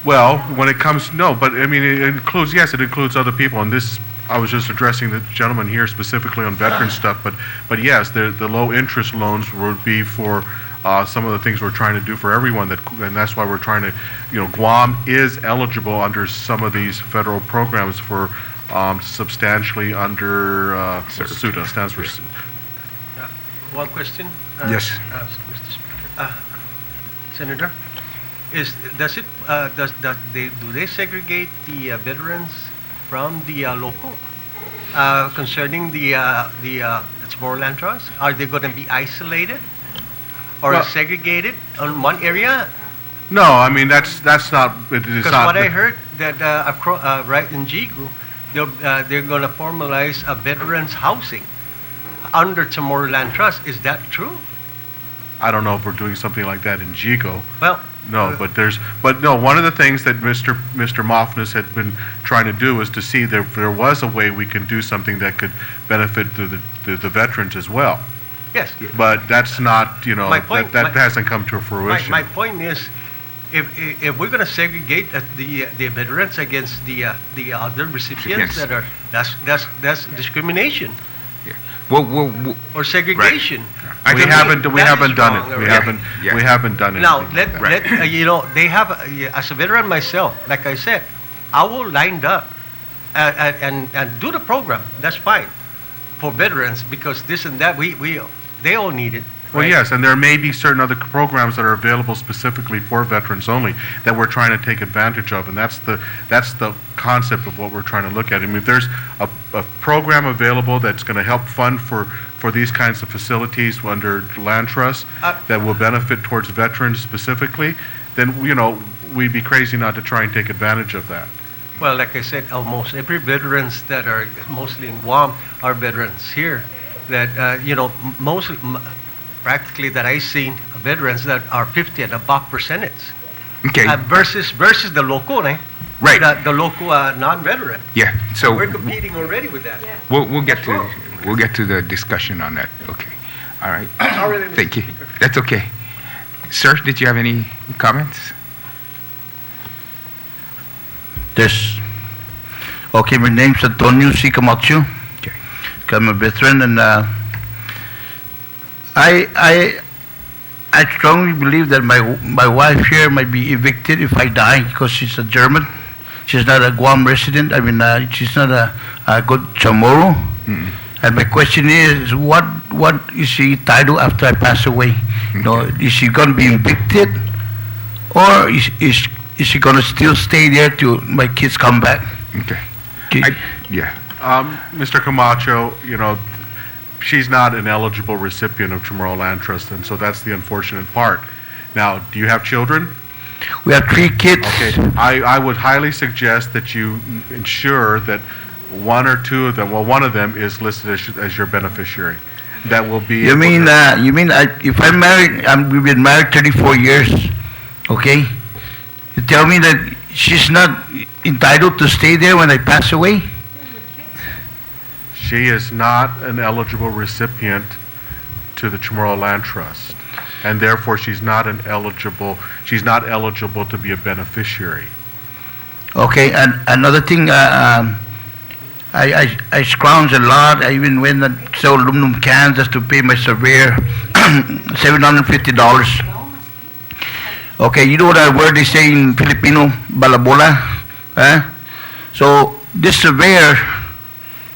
Well, when it comes, no, but I mean, it includes, yes, it includes other people. And this, I was just addressing the gentleman here specifically on veteran stuff, but yes, the low interest loans would be for some of the things we're trying to do for everyone, and that's why we're trying to, Guam is eligible under some of these federal programs for substantially under SUTA, stands for. One question. Yes. Mr. Speaker. Senator, do they segregate the veterans from the local concerning the Chamorro Land Trust? Are they going to be isolated or segregated on one area? No, I mean that's not. Because what I heard that right in Jigu, they're going to formalize a veterans housing under Chamorro Land Trust. Is that true? I don't know if we're doing something like that in Jigo. Well, no, but no. One of the things that Mr. Moffness had been trying to do was to see if there was a way we can do something that could benefit the veterans as well. Yes. But that's not, that hasn't come to fruition. My point is, if we're going to segregate the veterans against the other recipients that are, that's discrimination. Or segregation. Right. We haven't done it. We haven't done it. Now they have as a veteran myself. Like I said, I will line up and do the program. That's fine for veterans because this and that they all need it. Well, right? Yes, and there may be certain other programs that are available specifically for veterans only that we're trying to take advantage of, and that's the concept of what we're trying to look at. I mean, if there's a program available that's going to help fund for these kinds of facilities under land trust that will benefit towards veterans specifically, then we'd be crazy not to try and take advantage of that. Well, like I said, almost every veterans that are mostly in Guam are veterans here. That practically that I've seen veterans that are 50 and above percentage. Okay. Versus the local, right? The local non-veteran. Yeah. So we're competing already with that. Yeah. We'll get to the discussion on that. Okay. All right. Thank you. That's okay. Sir, did you have any comments? There's, okay, my name's Antonio C. Camacho. Okay. I'm a veteran, and I strongly believe that my wife here might be evicted if I die because she's a German. She's not a Guam resident. I mean, she's not a good Chamorro. Mm. And my question is, what is she entitled after I pass away? You know, is she going to be evicted, or is she going to still stay there till my kids come back? Okay. Yeah. Mr. Camacho, you know, she's not an eligible recipient of Chamorro Land Trust, and so that's the unfortunate part. Now, do you have children? We have 3 kids. Okay. I would highly suggest that you ensure that one or two of them, well, one of them is listed as your beneficiary. That will be. You mean if I'm married, we've been married 34 years, okay? You tell me that she's not entitled to stay there when I pass away? She is not an eligible recipient to the Chamorro Land Trust, and therefore she's not eligible to be a beneficiary. Okay, and another thing, I scrounge a lot. I even went and sell aluminum cans just to pay my surveyor $750. Okay, you know what word they say in Filipino, balabola? So this surveyor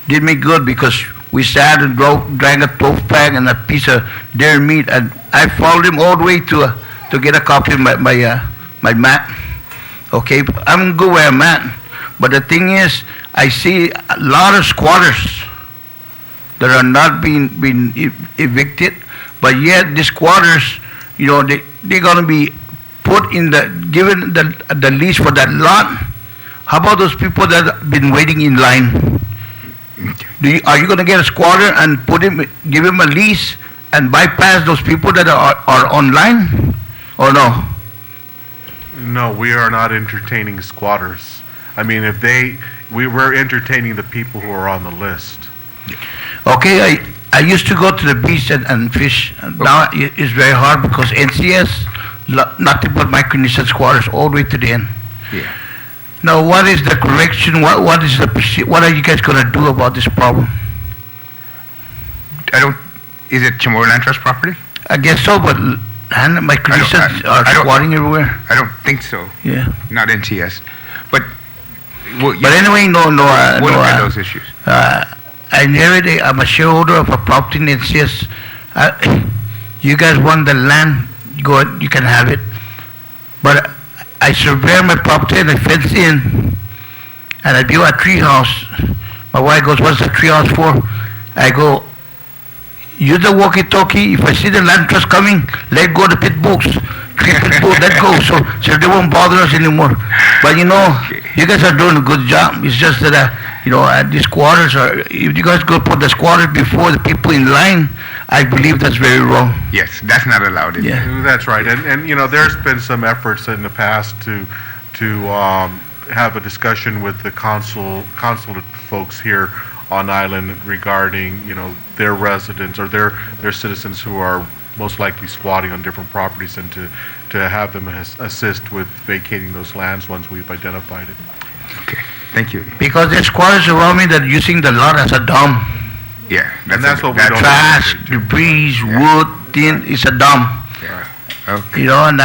did me good because we sat and drank a 12-pack and a piece of dairy meat, and I followed him all the way to get a copy of my map. Okay, I'm good where I'm at, but the thing is, I see a lot of squatters that are not being evicted, but yet the squatters, you know, they're going to be put in given the lease for that lot. How about those people that have been waiting in line? Are you going to get a squatter and give him a lease and bypass those people that are online, or no? No, we are not entertaining squatters. I mean, we're entertaining the people who are on the list. Okay, I used to go to the beach and fish. Now it's very hard because NCS, nothing but micronesia squatters all the way to the end. Yeah. Now, what is the correction? What are you guys going to do about this problem? Is it Chamorro Land Trust property? I guess so, but micronesians are squatting everywhere. I don't think so. Yeah. Not NTS. But anyway, we'll look at those issues. I inherited. I'm a shareholder of a property in NCS. You guys want the land? Go ahead, you can have it. But I survey my property and I fence in, and I build a tree house. My wife goes, "What's the tree house for?" I go, "Use the walkie-talkie. If I see the land trust coming, let go the pit bulls. Pit bull, let go, so they won't bother us anymore." But you know, you guys are doing a good job. It's just that these squatters are. If you guys go put the squatters before the people in line, I believe that's very wrong. Yes, that's not allowed. Yeah, that's right. And you know, there's been some efforts in the past to have a discussion with the consulate folks here on island regarding, you know, their residents or their citizens who are most likely squatting on different properties, and to have them assist with vacating those lands once we've identified it. Okay, thank you. Because there's squatters around me that are using the lot as a dump. Yeah, that's what we don't. Trash, debris, wood, tin, it's a dump. Yeah. Okay. You know, and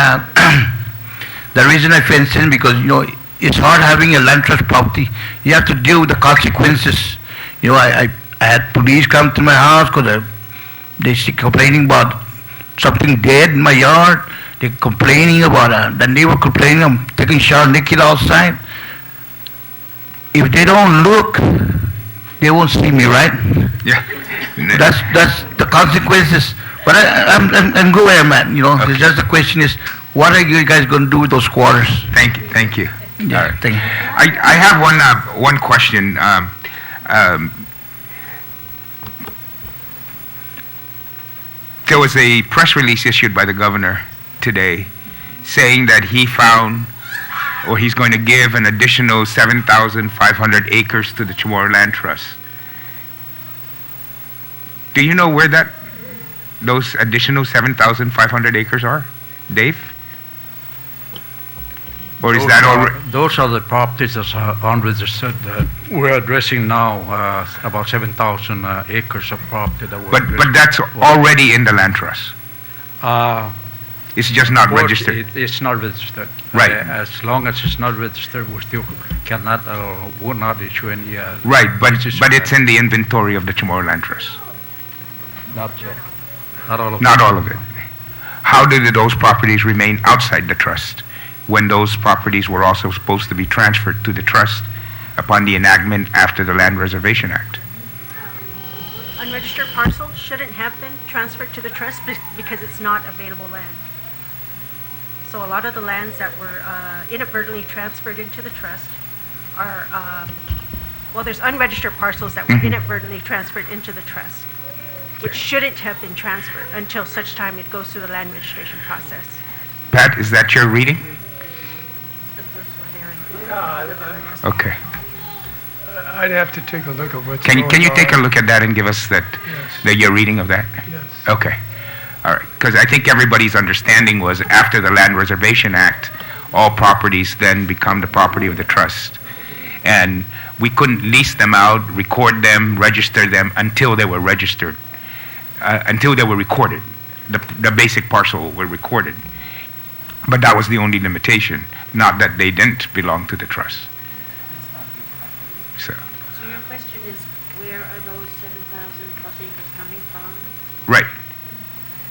the reason I fence in because, you know, it's hard having a land trust property. You have to deal with the consequences. You know, I had police come to my house because they complaining about something dead in my yard. They're complaining about the neighbor complaining I'm taking shower naked outside. If they don't look, they won't see me, right? Yeah. That's the consequences. But I'm good where I'm at. You know, okay. Just the question is, what are you guys going to do with those squatters? Thank you. Thank you. Yeah, thank you. I have one question. There was a press release issued by the governor today saying that he found, or he's going to give an additional 7,500 acres to the Chamorro Land Trust. Do you know where those additional 7,500 acres are, Dave? Or is that already? Those are the properties that are unregistered that we're addressing now, about 7,000 acres of property that we're But addressing. that's already in the land trust. It's just not Of course, registered. It's not registered. Right. As long as it's not registered, we still cannot or would not issue any. Right, but leases it's in the inventory of the Chamorro Land Trust. Not yet. Not all of Not it. all of it. How did those properties remain outside the trust when those properties were also supposed to be transferred to the trust upon the enactment after the Land Reservation Act? Unregistered parcels shouldn't have been transferred to the trust because it's not available land. So a lot of the lands that were inadvertently transferred into the trust are, well, there's unregistered parcels that were inadvertently transferred into the trust, which shouldn't have been transferred until such time it goes through the land registration process. Pat, is that your reading? The first we're hearing. Okay. I'd have to take a look at what's Can you going take a on. look at that and give us your reading of that? Yes. Okay. All right. Because I think everybody's understanding was after the Land Reservation Act, all properties then become the property of the trust. And we couldn't lease them out, record them, register them until they were registered, until they were recorded. The basic parcel were recorded. But that was the only limitation, not that they didn't belong to the trust. So, So your question is, where are those 7,000 plus acres coming from? right.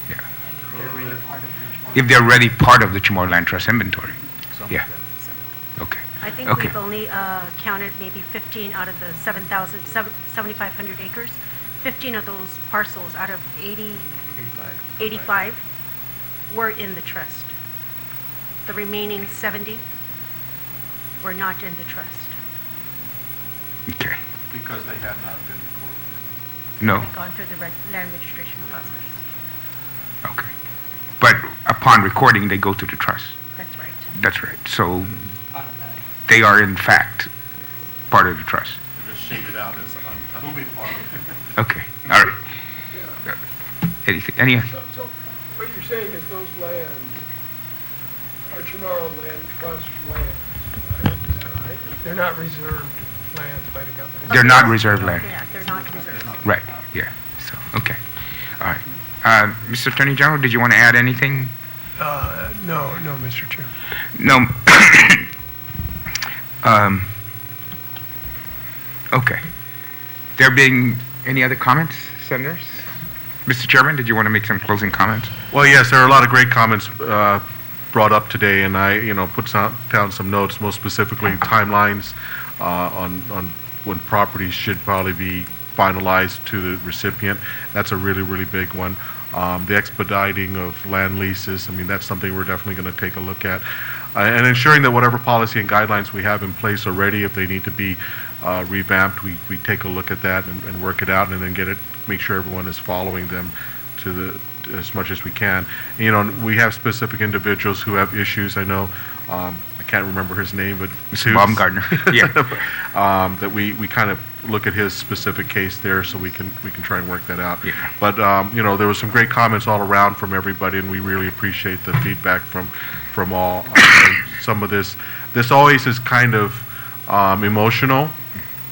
Yeah. If they're already part of the Chamorro Land Trust inventory. Yeah. Okay. I think Okay. we've only counted maybe 15 out of the 7,500 acres. 15 of those parcels out of 85 were in the trust. The remaining 70 were not in the trust. Okay. Because they have not been recorded. No. They've gone through the land registration process. Okay. But upon recording, they go to the trust. That's right. That's right. So they are in fact part of the trust. They're just shaded out as untouched. Okay. All right. Anything? Any? So what you're saying is those lands are Chamorro Land Trust lands, right? They're not reserved lands by the government. They're not reserved land. Yeah, they're not reserved. Right. Yeah. So okay. All right. Mr. Attorney General, did you want to add anything? No, Mr. Chair. No. Okay. There being any other comments, senators? Mr. Chairman, did you want to make some closing comments? Well, yes, there are a lot of great comments brought up today, and I, put down some notes, most specifically timelines on when properties should probably be finalized to the recipient. That's a really, really big one. The expediting of land leases, I mean, that's something we're definitely going to take a look at. And ensuring that whatever policy and guidelines we have in place already, if they need to be revamped, we take a look at that and work it out, and then make sure everyone is following them as much as we can. We have specific individuals who have issues. I know, I can't remember his name, but Mr. Baumgartner. Yeah. That we kind of look at his specific case there, so we can try and work that out. Yeah. But there was some great comments all around from everybody, and we really appreciate the feedback from all. Some of this always is kind of emotional,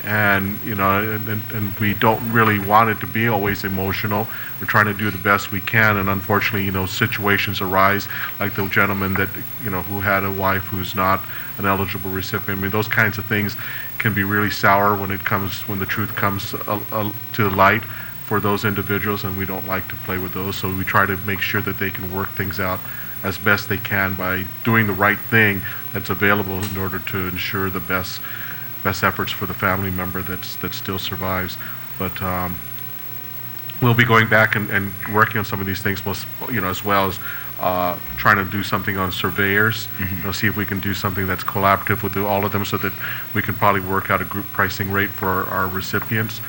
and and we don't really want it to be always emotional. We're trying to do the best we can, and unfortunately, situations arise like the gentleman that who had a wife who's not an eligible recipient. I mean, those kinds of things can be really sour when the truth comes to light for those individuals, and we don't like to play with those. So we try to make sure that they can work things out as best they can by doing the right thing that's available in order to ensure the best efforts for the family member that still survives. But we'll be going back and working on some of these things, as well as trying to do something on surveyors. See if we can do something that's collaborative with all of them, so that we can probably work out a group pricing rate for our recipients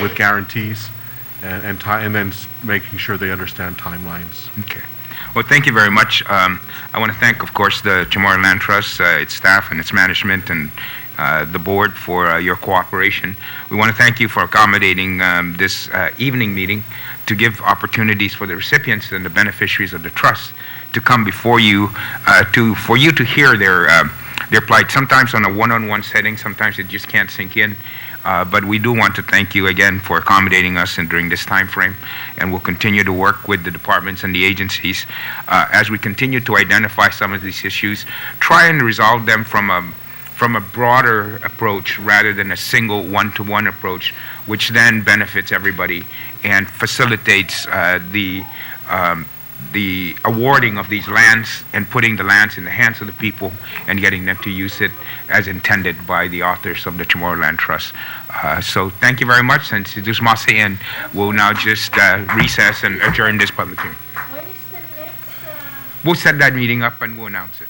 with guarantees, and then making sure they understand timelines. Okay. Well, thank you very much. I want to thank, of course, the Chamorro Land Trust, its staff and its management, and the board for your cooperation. We want to thank you for accommodating this evening meeting to give opportunities for the recipients and the beneficiaries of the trust to come before you, for you to hear their plight. Sometimes on a one-on-one setting, sometimes it just can't sink in. But we do want to thank you again for accommodating us during this time frame, and we'll continue to work with the departments and the agencies as we continue to identify some of these issues, try and resolve them from a broader approach rather than a single one-to-one approach, which then benefits everybody and facilitates the awarding of these lands and putting the lands in the hands of the people and getting them to use it as intended by the authors of the Chamorro Land Trust. So thank you very much, and and we'll now just recess and adjourn this public hearing. When is the next? We'll set that meeting up and we'll announce it.